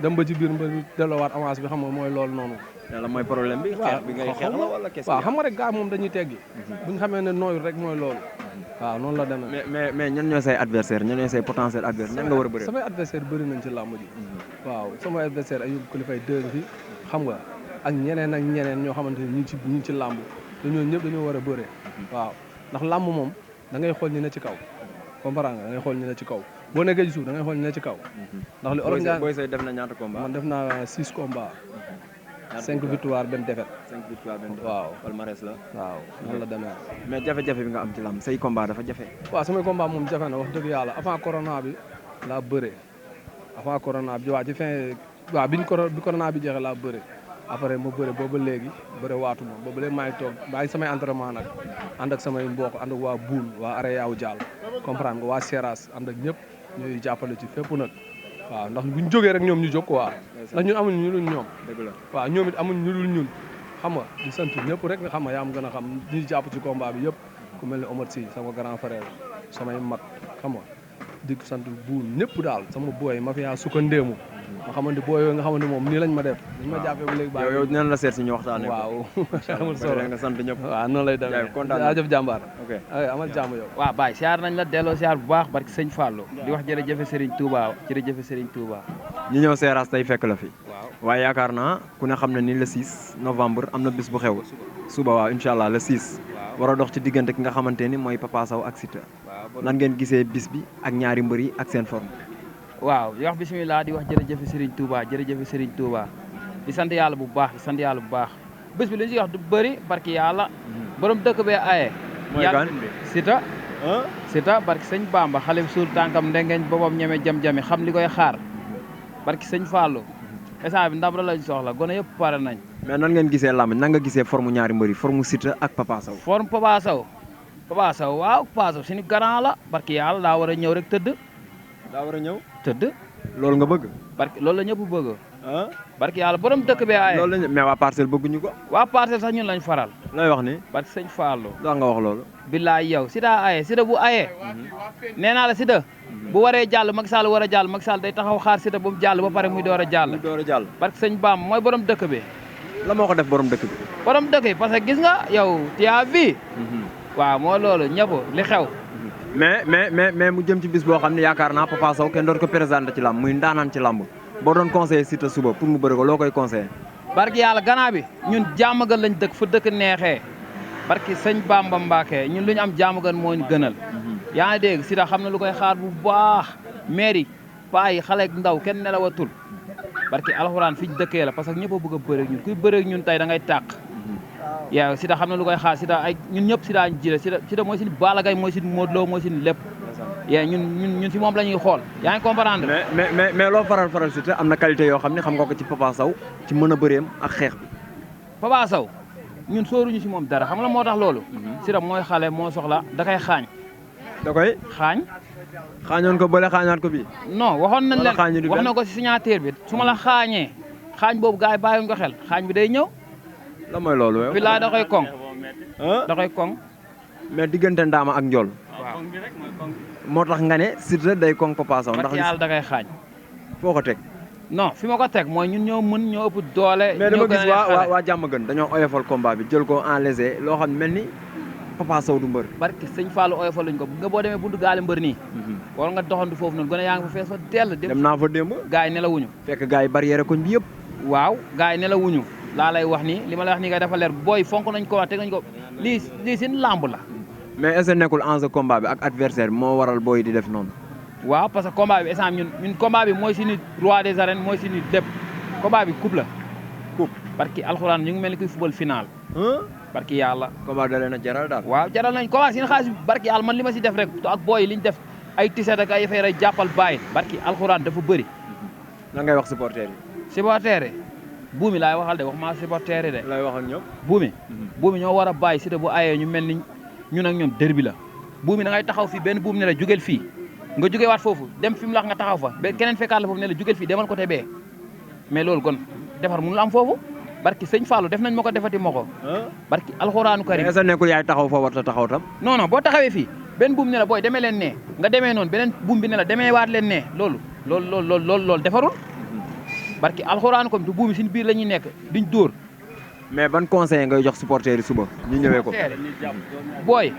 dem ba ci biir mbër bi delloowaat avance bi xam nga mooy loolu noonu. yàlla mooy problème bi. xeex bi ngay xeex la wala kese waaw xam nga rek gars moom dañuy teggi. bu ñu xamee ne nooyu rek mooy loolu. waaw noonu la demee. mais ñan ñooy say adversaire ñan ñooy say potentiel adversaire ñan nga war a bëri. samay adversaire bëri nañ ci làmb ji. waaw samay adversaire ay Kulifay dëgg fi xam nga ak ñeneen ñoo xamante ni ñu ngi ci làmb te ñooñu ñëpp dañoo war a bëre. waaw ndax làmb moom da ngay xool ñi ne ci kaw comprendre nga da ngay xool ñi ne ci kaw boo nekkee ci suuf da ngay xool ñi ne ci kaw. ndax li olof Ndiaye Boy Seye def na ñaata combat. man def naa 6 combats. 5 victoires benn défaite. 5 victoires benn défaite. waaw palmarès la. waaw noonu la demee. mais jafe-jafe bi nga am ci làmb say combat dafa jafe. waaw samay combat moom jafe na wax dëgg yàlla avant corona bi laa bëree avant corona bi waa ci fin waaw bi corona bi jeexee laa bëree après ma bëre booba léegi bëre waatuma booba léegi maa ngi toog maa ngi samay entraînement nag ànd ak samay mbokk ànd ak waa Buun waa Are Yaaw Diall comprendre nga waa Seras ànd ak ñëpp ñuy jàppale ci fépp nag waaw ndax buñ jógee rek ñoom ñu jóg quoi ndax ñun amuñ ñu dul ñoom waaw ñoom it amuñ ñu dul ñun xam nga di sant ñëpp rek nga xam nga yaa am gën a xam ñi jàpp ci combat bi yëpp ku mel ne Omar Sy sama grand frère samay mag xam nga di sant Buun ñëpp daal sama booy ma fi yaa sukkandéemu nga xamante boo yooyu nga xamante moom nii lañ ma def dañ ma jàppee ba léegi baax yow dinañ la seet si ñu waxtaanee waaw amul solo nga sant ñëpp waaw noonu lay demee jaajëf jàmbaar amal jàmm yow waaw baay siyaar nañ la delloo siyaar bu baax barki sëñ Fallou di wax jërëjëf Serigne Touba jërëjëf Serigne Touba ñu ñëw Seras tey fekk la fi. waaye yaakaar naa ku ne xam ne ni le 6 novembre am na bis bu xew. suba waaw incha allah le 6. war a dox ci diggante ki nga xamante ni mooy Papa Sow ak Siteu. nan ngeen gisee bis bi ak ñaari mbër yi ak seen forme. waaw di wax bisimilah di wax jërëjëf Serigne Touba jërëjëf Serigne Touba di sant yàlla bu baax di sant yàlla bu baax bés bi li ñu si wax du bëri barki yàlla borom dëkk bee aye. mooy kan Siteu. Siteu barki sëñ Bamba xale bi suul tànkam ndengeñ boobam ñeme jam-jami xam li koy xaar barki sëñ Fallou instant bi ndam la lañ soxla gone yëpp pare nañ. mais nan ngeen gisee làmb nan nga gisee forme ñaari mbër yi forme Siteu ak Papa Sow. forme Papa Sow waaw Papa Sow suñu garant la barki yàlla daa war a ñëw rek tëdd. daa war a ñëw tëdd. loolu nga bëgg. barki loolu la ñëpp bëgg. barki yàlla borom dëkk bee aaye. loolu la mais waa parcelle bëgguñu ko. waa parcelle sax ñun lañ faral. looy wax ni. barki sëñ Fallou. daa nga wax loolu. billaay yow Siteu aaye Siteu bu aaye. nee naa la Siteu. bu waree jàll Macky Sall war a jàll Macky Sall day taxaw xaar Siteu ba mu jàll ba pare muy door a jàll. barki sëñ Bam mooy borom dëkk bi. la moo ko def borom dëkk bi. borom dëkk bi parce que gis nga yow tia vi waaw moo loolu ñëpp li xew. mais mu jëm ci bis boo xam ne yaakaar naa Papa Sow kenn doon ko présenté ci làmb muy ndaanaan ci làmb boo doon conseillé Siteu suba pour mu bëri ko loo koy conseillé. barki yàlla gannaaw bi ñun jàmmagan lañ dëkk fu dëkk neexee barki sëñ Bamba Mbacke ñun lu ñu am jàmmagan moo ñu gënal. yaa ngi dégg Siteu xam na lu koy xaar bu baax mairie paa yi xale ak ndaw kenn nelawatul barki alxuraan fi ñu dëkkee la parce que ñëpp a bëgg a bëre ak ñun kuy bëre ak ñun tey da ngay tàq. yaa Siteu xam na lu koy xaar Siteu ay ñun ñëpp Siteu ñu jëlee Siteu mooy suñu Balla Gaye mooy suñu Modou Lo mooy suñu lépp. yaa ñun si moom la ñuy xool yaa ngi comprendre. mais loo faral Siteu am na qualité yoo xam ne xam nga ko ci Papa Sow ci mën a bëreem ak xeex bi. Papa Sow ñun sóoruñu si moom dara xam nga moo tax loolu. Siteu mooy xale moo soxla da koy xaañ. da koy xaañ. xaañoon ko bële xaañaat ko bii. non waxoon nañ leen wax na ko si signature bi su ma la xaañee xaañ boobu gars yi bàyyiwuñ ko xel xaañ bi day ñëw. la mooy loolu yow. bilaay da koy koŋ. da koy koŋ. mais diggante ndaama ak njool. waaw. moo tax nga ne Siteu day koŋ Papa Sow. ndax yàlla da koy xaañ. foo ko teg. non fi ma ko teg mooy ñun ñoo mën ñoo ëpp doole. mais dama gis waa jàmm gën dañoo oyofal combat bi jël ko en léger loo xam ne mel ni Papa Sow du mbër. barke sëñ Fallou oyofal luñ ko nga boo demee buntu gaale mbër nii. war nga doxantu foofu noonu gone yaa ngi fa fees fa teel. dem naa fa démb. gars yi nelawuñu. fekk gars yi barrière koñ bi yëpp. waaw gars yi nelawuñu laa lay wax nii li ma lay wax nii kay dafa leer booy fonk nañ ko wax teg nañ ko lii seen làmb la. mais est-ce que nekkul enjeu combat bi ak adversaire bi moo waral booy di def noonu. waaw parce que combat bi instant ñun combat bi mooy suñu roi des arènes mooy suñu lépp combat bi coupe la. coupe parce que alxuraan ñu ngi mel ni kuy football final. barki yàlla. combat da leen a jaral daal. waaw jaral nañ combat seen xaalis barki yàlla man li ma si def rek ak booy liñ def ay tiset ak ay fay rek jàppal bàyyi barki alxuraan dafa bëri. lan ngay wax supporter yi. supporter yi buumi laay waxal de waxuma supporter yi de. lay waxal ñoom. buumi ñoo war a bàyyi Siteu bu ayee ñu mel ni ñun ak ñoom derby la buumi da ngay taxaw fii benn buum ne la jugeel fii nga jugee waat foofu dem fi mu lax nga taxaw fa ba keneen fekkaat la foofu ne la jugeel fii demal côté bee mais loolu kon defar mënul am foofu barki sëñ Fallou def nañ ma ko defati ma ko barki alxuraanu karim. est-ce que nekkul yaay taxaw foo war a taxaw tam. non boo taxawee fii benn buum ne la booy demee leen nee nga demee noonu beneen buum bi ne la demee waat leen nee loolu defarul barki alxuraanu ko te buumi suñu biir la ñuy nekk diñ dóor. mais ban conseil ngay jox supporter yi suba ñu ñëwee ko. booy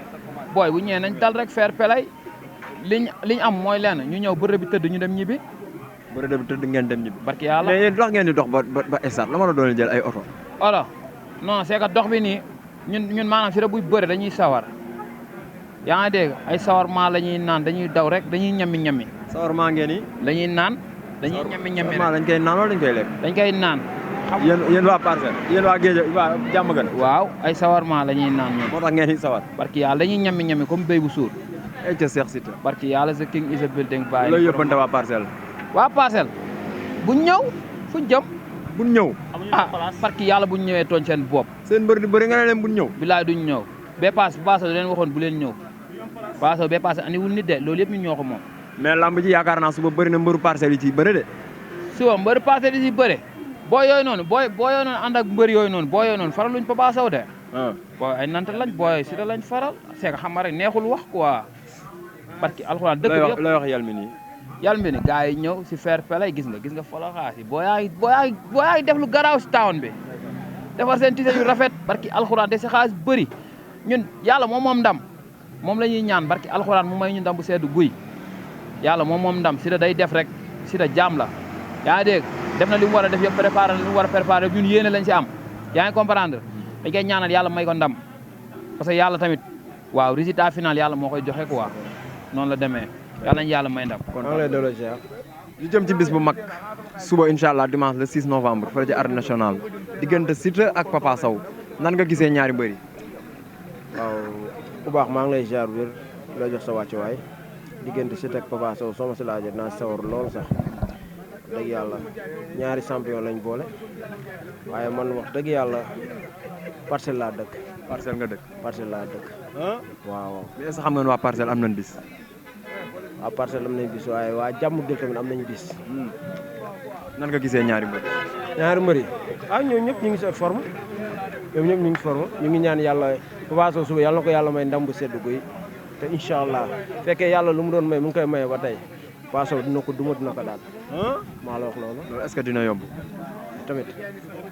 bu ñëwee nañ dal rek fair play liñ am mooy lenn ñu ñëw bërëb bi tëdd ñu dem ñibbi. bërëb bi tëdd ngeen dem ñibbi. barki yàlla mais yéen dox ngeen di dox ba stade la ma la doon jël ay oto. alors non c'est que dox bi nii ñun maanaam Siteu buy bëre dañuy sawar yaa ngi dégg ay sawar maa la ñuy naan dañuy daw rek dañuy ñammi. sawar maa ngeen ni. dañuy naan dañuy ñammi rek dañ koy naan wala dañ koy lekk. dañ koy naan. yéen waa parcelle yéen waa géej waa jàmm gën. waaw ay sawarma la ñuy naan ñoom. moo tax ngeen di sawar. barki yàlla dañuy ñammi comme béy bu suur. ay ca Cheikh Siteu. barki yàlla sa king is a building bàyyi. loolu yëppante waa parcelle. waa parcelle buñ ñëw fuñ jëm. buñ ñëw. barki yàlla buñ ñëwee tooñ seen bopp. seen mbër di bëri nga ne leen buñ ñëw. bilaay duñ ñëw bee paase du leen waxoon bu leen ñëw paase bee paase andiwul nit de loolu yëpp ñu ñoo ko moom. mais lamb ji yaakaar naa suba bëri na mbëru parcelle yi ci bëri de. suba mbëru parcelle yi ci bëri boo yooyu noonu boo yooyu noonu ànd ak mbër yooyu noonu boo yooyu noonu faral luñ Papa Sow de. booy ay nante lañ booy Siteu lañ faral c'est que xam nga rek neexul wax quoi. barki alxuraan dëkk bi yëpp lay wax yàlla mi nii. yàlla mi ni gars yi ñëw si fair play gis nga foloxaas yi boo yaay def lu garaaw si town bi defar seen tise yu rafet barki alxuraan de si xaalis bëri ñun yàlla moom ndam moom la ñuy ñaan barki alxuraan mu may ñu ndam bu seddu guy yàlla moom ndam Siteu day def rek Siteu jaam la yaa ngi dégg def na li mu war a def yëpp préparé li mu war a préparé ñun yéene lañ si am yaa ngi comprendre dañ koy ñaanal yàlla may ko ndam parce que yàlla tamit waaw résultat final yàlla moo koy joxe quoi noonu la demee yàlla nañ yàlla may ndam. kon maa ngi lay delloo ziar ñu jëm ci bis bu mag suba incha allah dimanche le 6 novembre fële ci arène nationale diggante Siteu ak Papa Sow nan nga gisee ñaari mbër yi. waaw bu baax maa ngi lay ziar wér la jox sa wàccuwaay diggante Siteu ak Papa Sow soo ma si laajee naa sawar lool sax dëgg yàlla ñaari champion lañ boole waaye man wax dëgg yàlla parcelle laa dëkk. parcelle nga dëkk. parcelle laa dëkk. waaw. mais est-ce que xam nga ne waa parcelle am nañ bis. waa parcelle am nañ bis waaye waa jàmm gël tamit am nañ bis. nan nga gisee ñaari mbër. ñaari mbër yi ñoom ñëpp ñu ngi si forme ñoom ñëpp ñu ngi forme ñu ngi ñaan yàlla Papa Sow suba yàlla na ko yàlla may ndam bu sedd guy te incha allah fekkee yàlla lu mu doon may mu ngi koy maye ba tey Papa Sow dina ko duma dina ko daal. maa la wax loolu. loolu est-ce que dina yomb. tamit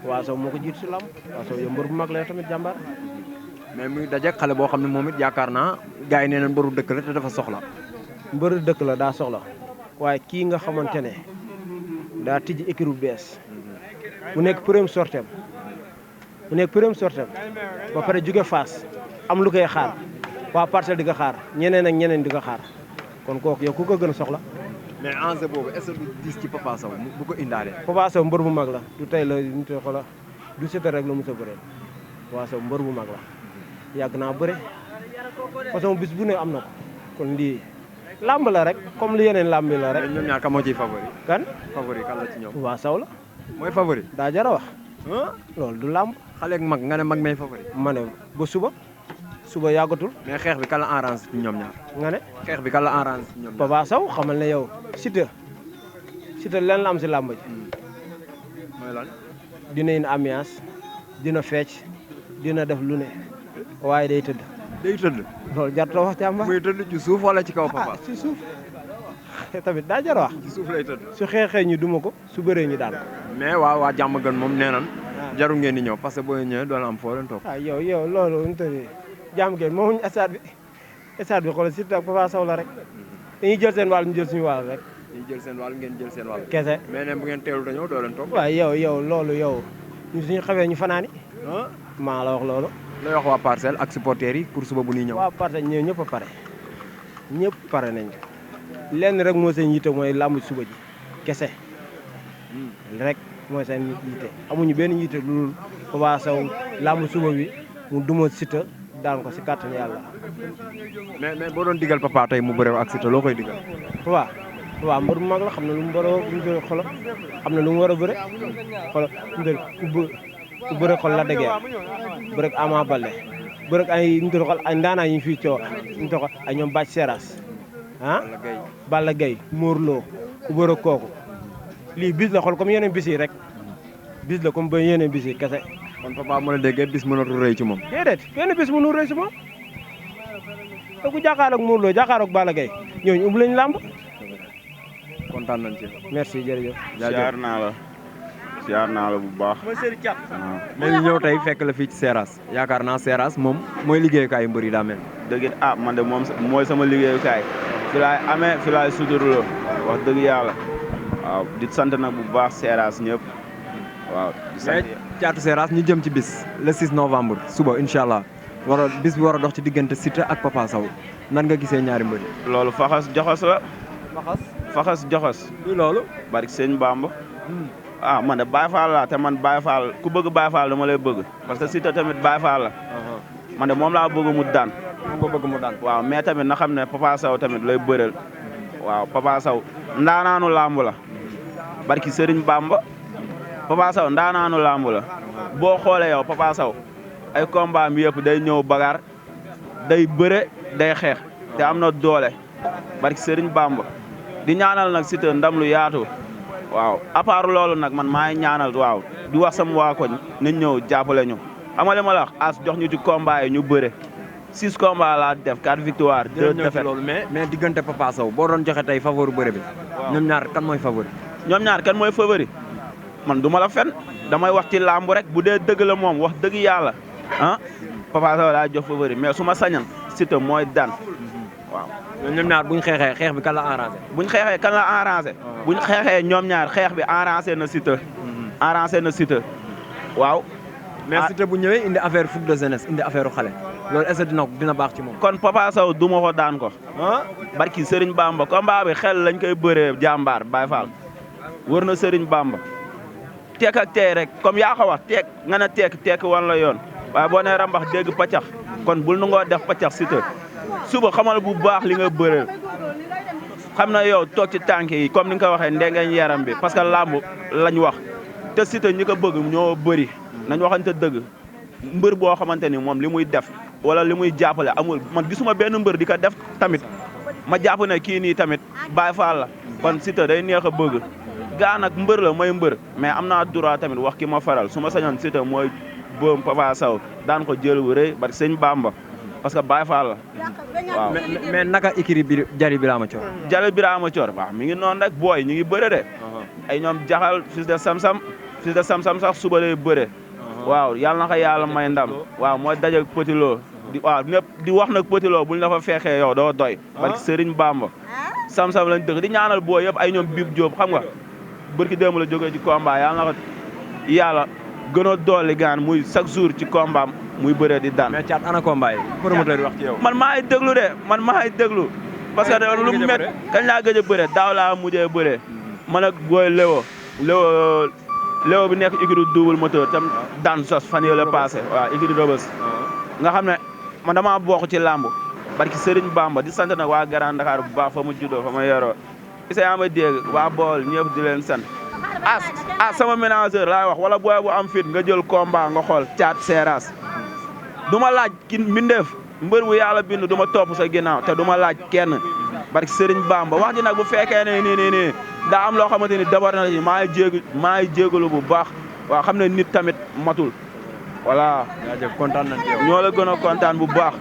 Papa Sow moo ko jiitu si lamb Papa Sow yow mbër bu mag la tamit jàmbaar. mais muy dajeeg xale boo xam ne moom it yaakaar naa gars yi nee nañ mbëru dëkk la te dafa soxla. mbëru dëkk la daa soxla waaye kii nga xamante ne daa tijji écurie bu bees mu nekk premier sortem ba pare jóge Fass am lu koy xaar waa parcelle di ko xaar ñeneen ak ñeneen di ko xaar kon kooku yow ku ko gën a soxla. mais enjeu boobu est-ce que du diis ci Papa Sow bu ko indaale. Papa Sow mbër bu mag la du tey la ñu koy xoolal du Siteu rek la mos a bëree Papa Sow mbër bu mag la yàgg naa bëre façon bis bu ne am na ko kon lii làmb la rek comme li yeneen làmb la rek. ñoom ñaar kan moo ciy favori. kan la ci ñoom. Papa Sow la. mooy favori. daa jar a wax. loolu du làmb. xale ak mag nga ne mag may favori. ma ne ba suba yàggatul. mais xeex bi kan la arrange ci ñoom ñaar. nga ne xeex bi kan la arrange ci ñoom ñaar. Papa Sow xamal ne yow Siteu leen la am si làmb ji. mooy lan. dina indi ambiance dina fecc dina def lu ne waaye day tëdd. day tëdd. loolu jar ta wax jàmbaar. muy tëdd ci suuf wala ci kaw Papa. ci suuf tamit daa jar a wax. ci suuf lay tëdd. su xeexee ñu duma ko su bëree ñu daan ko. mais waa jàmm gën moom nee nan jarul ngeen di ñëw parce que boo ñëwee doon am foo leen toog. yow loolu ñu tëddee jàmm gën moomuñu stade bi xoolal Siteu ak Papa Sow la rek dañuy jël seen wàll ñu jël suñu wàll rek. ñu jël seen wàll ngeen jël seen wàll. kese mais ne bu ngeen teelu dañoo doo leen toog. waaw yow loolu ñu suñu xamee ñu fanaani maa la wax loolu. lay wax waa parcelle ak supporters yi pour suba bu ñuy ñëw. waa parcelle ñëpp a pare ñëpp pare nañ lenn rek moo seen yitte mooy làmb suba ji kese rek mooy seen yitte amuñu benn yitte lu Papa Sow làmb suba bi mu duma Siteu daan ko si kàttan yàlla. mais boo doon digal Papa tey mu bëre ak Siteu loo koy digal. Papa mbër bu mag la xam na lu mu bëre xolo xam na lu mu war a bëre xolo ku bëre xol la dëgër bëre Ama Baldé bëre ay ñu xol ay ndaanaa yi fii coow ñu xol ay ñoom Bac Seras Balla Gaye Mor Lo ku bëre kooku lii bis la xol comme yeneen bis yi rek bis la comme ba yeneen bis yi kese. kon Papa mën a déggee bis mënatul rëy ci moom. déedéet benn bis mënul rëy ci moom te ku jàkkaarloog Mor Lo jàkkaarloog Balla Gaye ñooñu ubbi lañ làmb. kontaan nañ ci. merci jërëjëf. siyaar naa la bu baax. mais ñu ñëw tey fekk la fii ci Seras yaakaar naa Seras moom mooy liggéeyukaayu mbër yi daa mel. dëgg man de moom mooy sama liggéeyukaay fi laay amee fi laay suturloo wax dëgg yàlla waaw di sant nag bu baax Seras ñëpp waaw. di sant caatu Seras ñu jëm ci bis le 6 novembre suba incha allah bis bi war a dox ci diggante Siteu ak Papa Sow nan nga gisee ñaari mbër yi. loolu faxas joxos la. faxas joxos. loolu. barke sëñ Bamba. man de Baye Fall laa te man Baye Fall ku bëgg Baye Fall dama lay bëgg parce que Siteu tamit Baye Fall la. man de moom laa bëgg mu daan. waaw mais tamit na xam ne Papa Sow tamit lay bëreel. waaw Papa Sow ndaanaanu làmb la. barki Serigne Bamba. Papa Sow ndaanaanu làmb la. boo xoolee yow Papa Sow ay combat mi yëpp day ñëw bagar day bëre day xeex te am na doole barki Serigne Bamba di ñaanal nag Siteu ndam lu yaatu. waaw à part loolu nag man maa ngi ñaanal waaw di wax sama waa koñ nañ ñëw jàppale ñu xam nga ma la wax as jox ñu ci combat yi ñu bëre 6 combats laa def 4 victoires 2 défaites. loolu mais diggante Papa Sow boo doon joxe tey favori bëre bi. ñoom ñaar kan mooy favori. man du ma la fen damay wax ci làmb rek bu dee dëgg la moom wax dëgg yàlla Papa Sow laa jox favori mais su ma sañan Siteu mooy daan waaw. ñoom ñaar buñ xeexee xeex bi kan la arrangé. buñ xeexee kan la arrangé. buñ xeexee ñoom ñaar xeex bi arrangé na Siteu. arrangé na Siteu waaw. mais Siteu bu ñëwee indi affaire fougue de jeunesse indi affaire xale loolu est-ce que dina baax ci moom. kon Papa Sow du ma ko daan ko. barki Serigne Bamba combat bi xel lañ koy bëree jàmbaar Baye Fall wër na Serigne Bamba. teek ak tey rek comme yaa ko wax teek nga ne teek wan la yoon waaye boo nee rambax dégg paccax kon bul nu ngoo def paccax Siteu suba xamal bu baax li nga bëree xam na yow toog ci tànk yi comme ni nga ko waxee ndengeñ yaram bi parce que làmb lañ wax te Siteu ñi ko bëgg ñoo bëri nañ waxante dëgg mbër boo xamante ni moom li muy def wala li muy jàppale amul man gisuma benn mbër di ko def tamit ma jàpp ne kii nii tamit Baye Fall la kon Siteu day neex a bëgg gaa nag mbër la mooy mbër mais am naa droit tamit wax ki ma faral su ma sañoon Siteu mooy boom Papa Sow daan ko jël bu rëy barke sëñ Bamba parce que Baye Fall la waaw. mais naka ikiri bi Jali Birama Thior. Jali Birama Thior waaw mi ngi noonu rek booy ñu ngi bëre de. ay ñoom jaxal fils de Samsam sax suba lay bëre. waaw yàlla na ko yàlla may ndam waaw mooy daje Petit Lo di waaw ñëpp di wax nag Petit Lo buñ la fa feexee yow doo doy. barke Serigne Bamba Samsam lañ dëkk di ñaanal booy yëpp ay ñoom Bib Diop xam nga. bërki démb la jógee ci combat yàlla na ko yàlla gën a dolli gaan muy chaque jour ci combat muy bëree di daan. mais Thiat ana combat yi promoteur wax ci yow. man maa ngi déglu de man maa ngi déglu. parce que lu mu met kañ laa gëj a bëree daaw laa mujjee bëree. man ak booy Léwo bi nekk écurie double moteur tam daan sos fan yii la passé waaw écurie Rebeuss nga xam ne man damaa bokk ci làmb barki Serigne Bamba di sant nag waa Grand Dakar bu baax fa mu juddoo fa ma yoroo. isa yaa ma dégg waa bool ñëpp di leen sant sama ménageur laay wax wala booy bu am fit nga jël combat nga xool Thiat Seras du ma laaj ki mbindeef mbër bu yàlla bind du ma topp sa ginnaaw te du ma laaj kenn barki Serigne Bamba wax ji nag bu fekkee ne nii daa am loo xamante ni dabar na ci maa ngi jégalu bu baax waaw xam ne nit tamit matul voilà. jaajëf kontaan nañ ci yow. ñoo la gën a kontaan bu baax.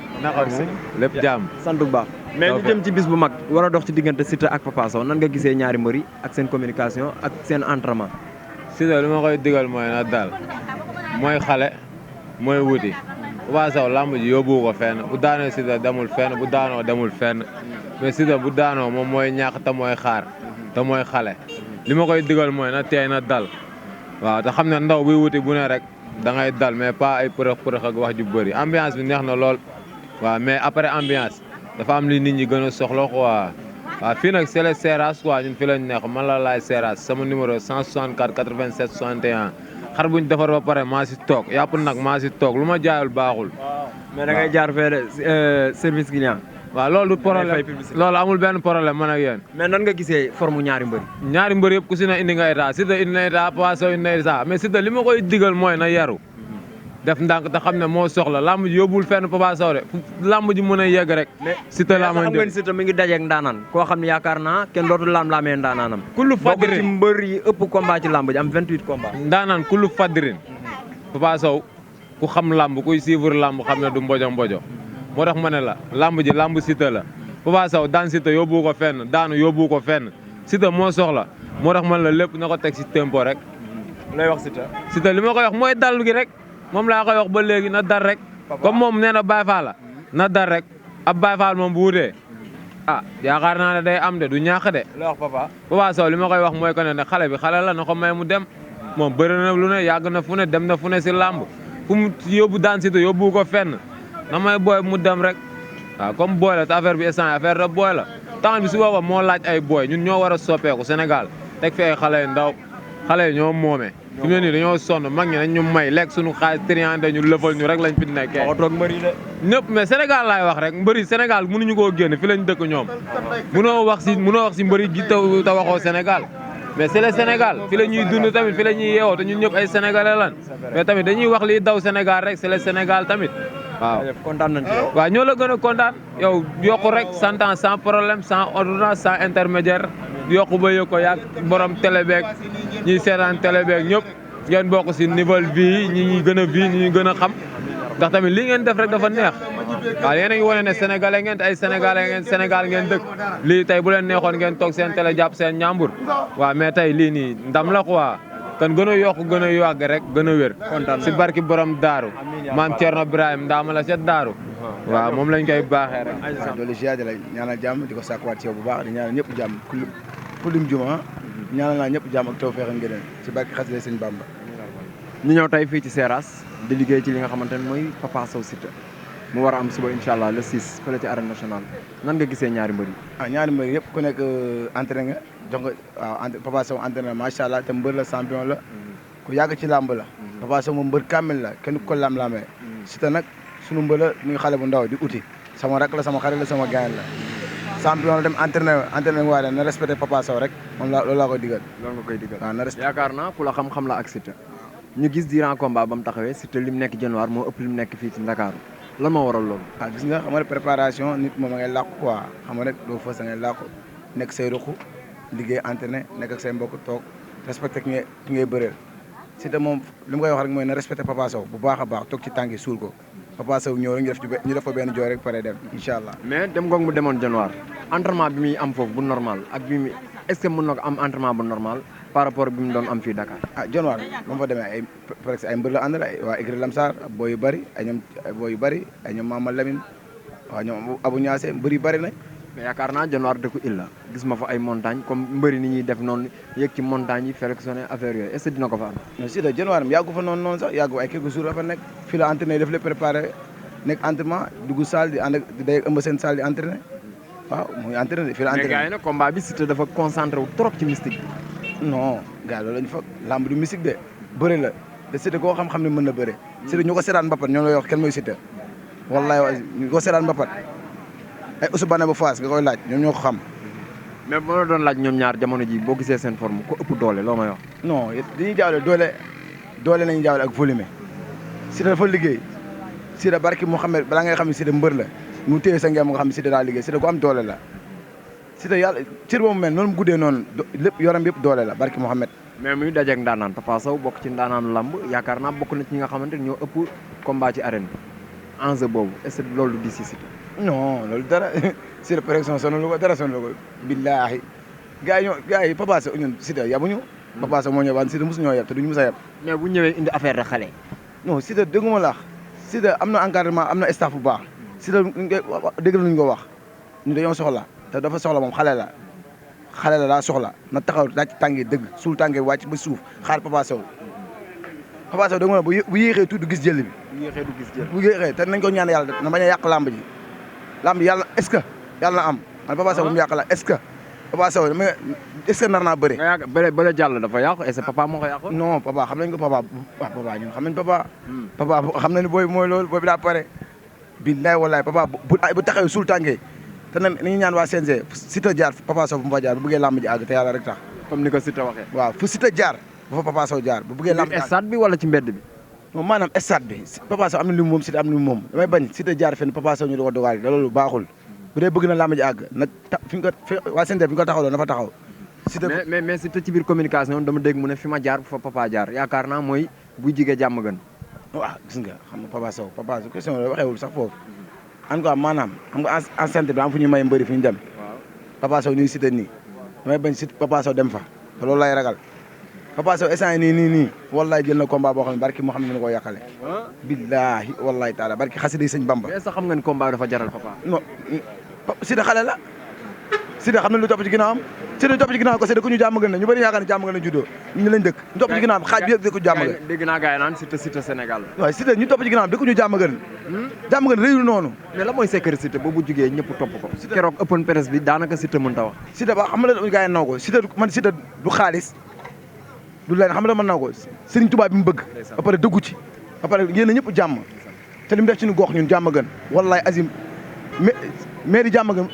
lépp jàmm sant bu baax. mais ñu jëm ci bis bu mag war a dox ci diggante Siteu ak Papa Sow nan nga gisee ñaari mbër yi ak seen communication ak seen entraînement. Siteu li ma koy digal mooy na daal mooy xale mooy wuti Papa Sow lamb ji yóbbu ko fenn bu daanoo Siteu demul fenn bu daanoo demul fenn mais Siteu bu daanoo moom mooy ñàkk te mooy xaar te mooy xale li ma koy digal mooy na teey na dal waaw te xam ne ndaw buy wuti bu ne rek da ngay dal mais pas ay përëx ak wax ju bëri ambiance bi neex na lool waaw mais après ambiance dafa am li nit ñi gën a soxla quoi waaw fii nag c'est le Seras quoi ñun fi lañ nekk man la laay Seras sama numéro 164 87 61 xar buñ defar ba pare maa si toog yàpp nag maa si toog lu ma jaayul baaxul. mais da ngay jaar fee de service client. waaw loolu du problème loolu amul benn problème man ak yéen. mais nan nga gisee forme ñaari mbër yi. ñaari mbër yëpp ku si ne indi nga état Siteu indi na état Papa Sow indi na état mais Siteu li ma koy digal mooy na yaru def ndànk te xam ne moo soxla lamb ji yóbbul fenn Papa Sow de lamb ji mën a yegg rek. Siteu laa xam ngeen Siteu mi ngi dajeeg ndaanaan koo xam ne yaakaar naa kenn dootul laamee ndaanaanam. kullu fadirin bokk ci mbër yi ëpp combat ci lamb ji am 28 combat. ndaanaan kullu fadirin Papa Sow ku xam lamb kuy suivre lamb xam ne du mbojo moo tax ma ne la lamb ji lamb Siteu la Papa Sow daan Siteu yóbbu ko fenn daanu yóbbu ko fenn Siteu moo soxla moo tax man la lépp na ko teg si tempo rek. lay wax Siteu. Siteu li ma koy wax mooy dal gi rek moom laa koy wax ba léegi na dar rek comme moom nee na Baye Fall la na dar rek ab Baye Fall moom bu wutee yaakaar naa ne day am de du ñàkk de. lay wax papa. Papa Sow li ma koy wax mooy que ne xale bi xale la na ko may mu dem moom bëri na lu ne yàgg na fu ne dem na fu ne si làmb fu mu yóbbu daan Siteu yóbbu ko fenn na may booy mu dem rek waaw comme booy la te affaire bi instant affaire da booy la temps bi su boobaa moo laaj ay booy ñun ñoo war a soppeeku Sénégal teg fi ay xale yu ndaw xale yi ñoo moome fi mu ne nii dañoo sonn mag ñi nañ ñu may lekk suñu xaalis triande ñu lëfal ñu rek lañ fi nekkee ñëpp mais Sénégal laay wax rek mbëri Sénégal mënuñu koo génn fi lañ dëkk ñoom mënoo wax si mbëri ji te waxoo Sénégal mais c'est le Sénégal fi la ñuy dund tamit fi la ñuy yeewoo te ñun ñëpp ay sénégalais lan mais tamit dañuy wax liy daw Sénégal rek c'est le Sénégal tamit waaw kontaan nañ ci yow. waaw ñoo la gën a kontaan yow yokku rek 100 ans sans problème sans ordonnance sans intermédiaire yokku ba yëg ko yàgg borom télé beeg ñiy seetaan télé beeg ñëpp ngeen bokk si niveau vie ñi ñuy gën a vie ñi ñuy gën a xam ndax tamit li ngeen def rek dafa neex waaw yéen a ngi wane ne sénégalais ngeen te ay sénégalais ngeen Sénégal ngeen dëkk lii tey bu leen neexoon ngeen toog seen télé jàpp seen ñàmbur waaw mais tey lii nii ndam la quoi kan gën a yokk gën a yàgg rek gën a wér si barki borom daaru maam Thierno Ibrahim ndaama la set daaru waaw moom lañ koy baaxee rek. waaw doole ziar la ñaanal jàmm di ko sàkkuwaat ci yow bu baax di ñaanal ñëpp jàmm ku lim juma ñaanal naa ñëpp jàmm ak tawfeex ak ngëneel ci barke xasida Sëñ Bamba. ñu ñëw tey fii ci Seras di liggéey ci li nga xamante ne mooy Papa Sow Siteu mu war a am suba incha allah le 6 fële ci arène nationale nan nga gisee ñaari mbër yi. ñaari mbër yëpp ku nekk entraîné nga jox nga waaw Papa Sow entraîné macha allah te mbër la champion la ku yàgg ci làmb la. Papa Sow moom mbër kamil la kenn ko lam-lamee. Siteu nag sunu mbër la muy xale bu ndaw di uti sama rak la sama xarit la sama gaañ la champion la dem entraîné waaye na respecté Papa Sow rek moom loolu laa koy digal. loolu nga koy digal waaw na respecté. yaakaar naa ku la xam-xam la ak Siteu ñu gis durant combat ba mu taxawee Siteu lim nekk Dionewar moo ëpp lim nekk fii ci Ndakaaru lan moo waral loolu. gis nga xam nga préparation nit moom a ngay làqu quoi xam nga rek doo fës a ngay làqu nekk say ruqu liggéey entraîné nekk ak say mbokk toog respecté ki ngay bëreel Siteu moom li ma koy wax rek mooy na respecté Papa Sow bu baax a baax toog ci tànki suul ko Papa Sow ñëw rek ñu def ko benn jooy rek pare dem incha allah. mais dem ngoog mu demoon Dionewar entraînement bi muy am foofu bu normal ak bi muy est-ce que mën na ko am entraînement bu normal par rapport bi mu doon am fii Dakar. Dionewar ba mu fa demee ay presque ay mbër la àndal waa Igri Lamsar booy yu bëri ay ñoom Mama Lamine waaw ñoom Abou Niassé mbër yu bëri nañ. mais yaakaar naa Dionewar dëkku île la gis ma fa ay montagne comme mbëri ni ñuy def noonu yëg ci montagne yi sélectionné affaire yooyu est-ce que dina ko fa am. non si Dionewar am yàggu fa noonu sax yàggu ay quelques jours la fa nekk fii la entraîné def le préparé nekk entraînement dugg salle di ànd ak day ëmb seen salle di entraîné waaw muy entraîné fii la entraîné. mais gars yi nag combat bi Siteu dafa concentré wu trop ci mystique bi. non gars loolu lañu foog lamb du mystique de bëri la te Siteu koo xam-xam ne mën na bëre. Siteu ñu ko seetaan mbapat ñoo lay wax kenn mooy Siteu wallahi ñu ko seetaan mbapat ay Ousmane ba Fass nga koy laaj ñoom ñoo ko xam. mais boo doon laaj ñoom ñaar jamono ji boo gisee seen forme ko ëpp doole loo may wax. non dañuy jaawale doole nañu jaawale ak volume Siteu dafa liggéey Siteu barki Mouhamed balaa ngay xam ne Siteu mbër la mu téye sa ngeen nga xam ne Siteu daa liggéey Siteu ko am doole la Siteu yàlla cër boobu mel noonu mu guddee noonu lépp yoram yëpp doole la barki Mouhamed. mais muy dajeeg ndaanaan Papa Sow bokk ci ndaanaanu lamb yaakaar naa bokk na ci ñi nga xamante ñoo ëpp combat ci arène bi enjeu boobu est-ce que loolu di si Siteu. non loolu dara Siteu pression sonalu ko dara sonalu ko billaahi gars yi Papa Sow ñun Siteu yabuñu. Papa Sow moo ñëw waan Siteu mosu ñoo yab te duñu mos a yab. mais bu ñëwee indi affaire de xale. non Siteu dégguma la Siteu am na encadrement am na staff bu baax Siteu dégg nañu ko wax ñu dañoo soxla te dafa soxla moom xale la daa soxla na taxaw daa ci tàngee dëgg suul tàngee wàcc ba suuf xaar Papa Sow dégg nga bu yéexee tuuti du gis jël bi. bu yéexee te nañ ko ñaan yàlla na bañ a yàq lamb ji yàlla est-ce que yàlla na am man Papa Sow bu mu yàq la est-ce que Papa Sow est-ce que nar naa bëri. nga yàgg bële jàll dafa yàqu est-ce que papa moo ko yàqu. non papa xam nañ ko papa papa ñun xam nañ papa. papa xam nañ ne booy mooy loolu booy bi daa pare. billaay wallaay papa bu taxawee suul tàngee te nag ni ñu ñaan waa CNG Siteu jaar Papa Sow bu mu fa jaar bu bëggee làmb ji àgg te yàlla rek tax. comme ni ko Siteu waxee. waaw fu Siteu jaar bu fa Papa Sow jaar bu bëggee làmb ji àgg. stade bi wala ci mbedd bi. non maanaam stade bi Papa Sow am na lu mu moom Siteu am na lu mu moom damay bañ Siteu jaar fenn Papa Sow ñu di ko dogaale loolu baaxul bu dee bëgg na làmb ji àgg nag fi nga ko waa CNG fi nga ko taxawloo na fa taxaw. mais Siteu ci biir communication dama dégg mu ne fi ma jaar fa papa jaar yaakaar naa mooy buy jigee jàmm gën. waaw gis nga xam nga Papa Sow question la waxeewul sax foofu en tout cas maanaam xam nga enceinte bi am fu ñu may mbëri fu ñu dem. Papa Sow nii Siteu nii damay bañ Siteu Papa Sow dem fa te loolu lay ragal Papa Sow instant nii wallahi jël na combat boo xam ne barki moo xam ne dina ko yàqale. billahi wallahi taala barki xasida yi sëñ Bamba. mais sax xam nga ni combat dafa jaral papa. non Siteu xale la Siteu xam na lu topp ci ginnaawam Siteu topp ci ginnaaw ko Siteu ku ñu jàmm gën na ñu bëri yaakaar ne jàmm gën na juddoo ñu lañ dëkk ñu topp ci ginnaawam xaaj bi yëpp dëkku jàmm gën. dégg naa gars yi naan Siteu Sénégal la. waaw Siteu ñu topp ci ginnaawam dëkku ñu jàmm gën. jàmm gën réyul noonu. mais la mooy secret Siteu ba bu jugee ñëpp topp ko. keroog open press bi daanaka Siteu mënta wax. Siteu ba xam nga la gars yi naw ko Siteu du xaalis du leen xam nga mën naa ko Serigne Touba bi mu bëgg ba pare dëggu ci ba pare yéen a ñëpp jàmm te li mu def ci ñu gox ñun jàmm gën wallahi azim mairie jàmm gën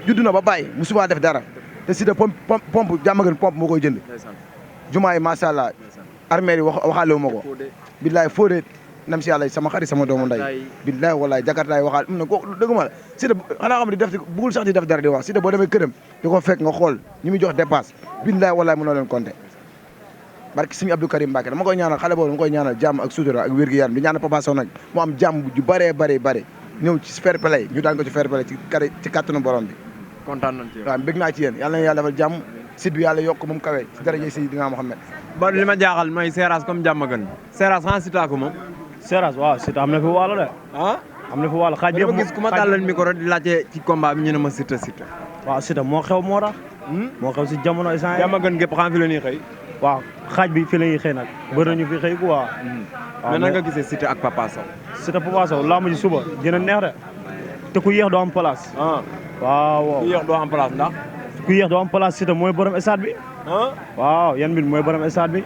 judd na ba bàyyi mu subaa def dara te Siteu pompe jàmm gën pompe moo koy jënd jumaa yi macha allah armée yi waxaale wu ma ko billaay Fodé nam si yàlla sama xarit sama doomu nday billaay wallaay jakartaay waxaal na ko dëgg ma la Siteu xanaa xam ne di def bëggul sax di def dara di wax Siteu boo demee këram di ko fekk nga xool ñu muy jox dépasse billaay wallaay mënoo leen compter barki Sëñ Abdou Karim Mbacke dama koy ñaanal xale boobu dama koy ñaanal jàmm ak sutura ak wér gu yaram di ñaanal Papa Sow nag mu am jàmm ju bëree bëri ñëw ci fair play ñu daan ko ci fair play ci kàttanu borom bi kontaan nañ ci waaw bëgg naa ci yéen yàlla na yàlla defal jàmm site bi yàlla yokk moom kawe ci daraja Seydina Mohamed ba li ma jaaxal mooy Seras comme jàmm gën Seras xanaa Siteu ko moom Seras waaw Siteu am na fi waalo de ah am na fa wàll xaaj bi yëpp gis ku ma tàllal micro di laajte ci combat bi ñu ne ma Siteu. waaw Siteu moo xew moo tax. moo xew si jamono instant jàmm gën gépp xam fi la ñuy xëy. waaw xaaj bi fi la ñuy xëy nag bëri nañu fi xëy quoi. waaw mais nan nga gisee Siteu ak Papa Sow. Siteu Papa Sow lamb ji suba dina neex de te ku yéex doo am place. waaw ku yéex doo am place ndax. ku yéex doo am place Siteu mooy borom stade bi. waaw yan bi mooy borom stade bi.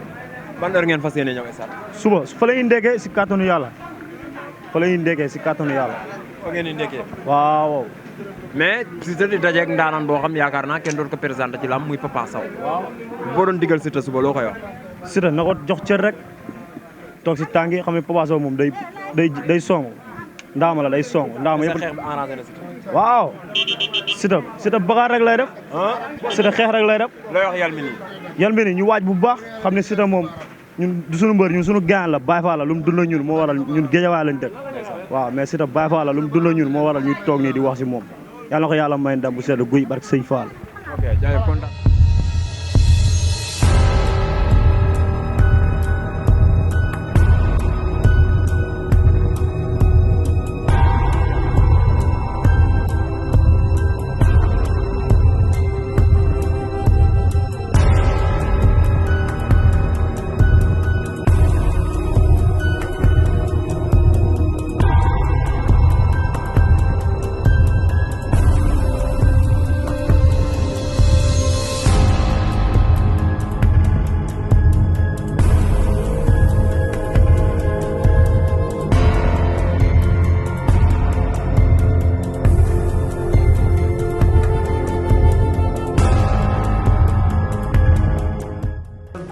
ban heure ngeen fas yéene ñëw stade. suba fa la ñuy ndekkee si kàttanu yàlla. fa la ñuy ndekkee si kàttanu yàlla. fa ngeen di ndekkee. waaw. mais Siteu di dajeeg ndaanaan boo xam yaakaar naa kenn doon ko présenté ci lamb muy Papa Sow. waaw boo doon digal Siteu suba loo koy wax. Siteu na ko jox cër rek toog si tànk yi xam ne Papa Sow moom day song ndaama la day song ndaama yëpp. xeex bi arrangé na Siteu. waaw Siteu bagaar rek lay def. Siteu xeex rek lay def. looy wax yàlla mi nii. yàlla mi nii ñu waaj bu baax xam ne Siteu moom ñun du suñu mbër ñun suñu gaan la Baye Fall la lu mu dund ñun moo waral ñun géejawaay lañ dëkk. waaw mais Siteu Baye Fall la lu mu dund ñun moo waral ñu toog nii di wax si moom yàlla na ko yàlla may ndam bu sedd guy barke sëñ Fall. ok jaajëf kontaan.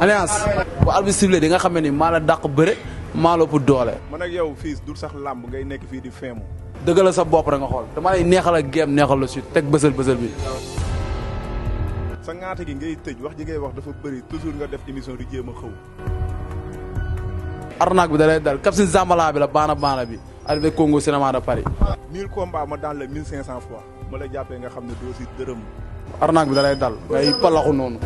Alliance bu arbitre sifflé di nga xam ne ni maa la dàq bëre maa la ëpp doole. man ak yow fii dul sax làmb ngay nekk fii di feemu. dëggal sa bopp rek nga xool dama lay neexal ak géem neexal la suite teg bësël bi. sa ŋaata gi ngay tëj wax ji ngay wax dafa bëri toujours nga def émission di jéem a xëw. arnaque bi da lay dal Kapsin Zambala bi la baana bi arrivé Congo cinéma de Paris. 1000 combats ma daan la 1500 fois ma la jàppee nga xam ne doo si dërëm. arnaque bi da lay dal ngay palaxu noonu.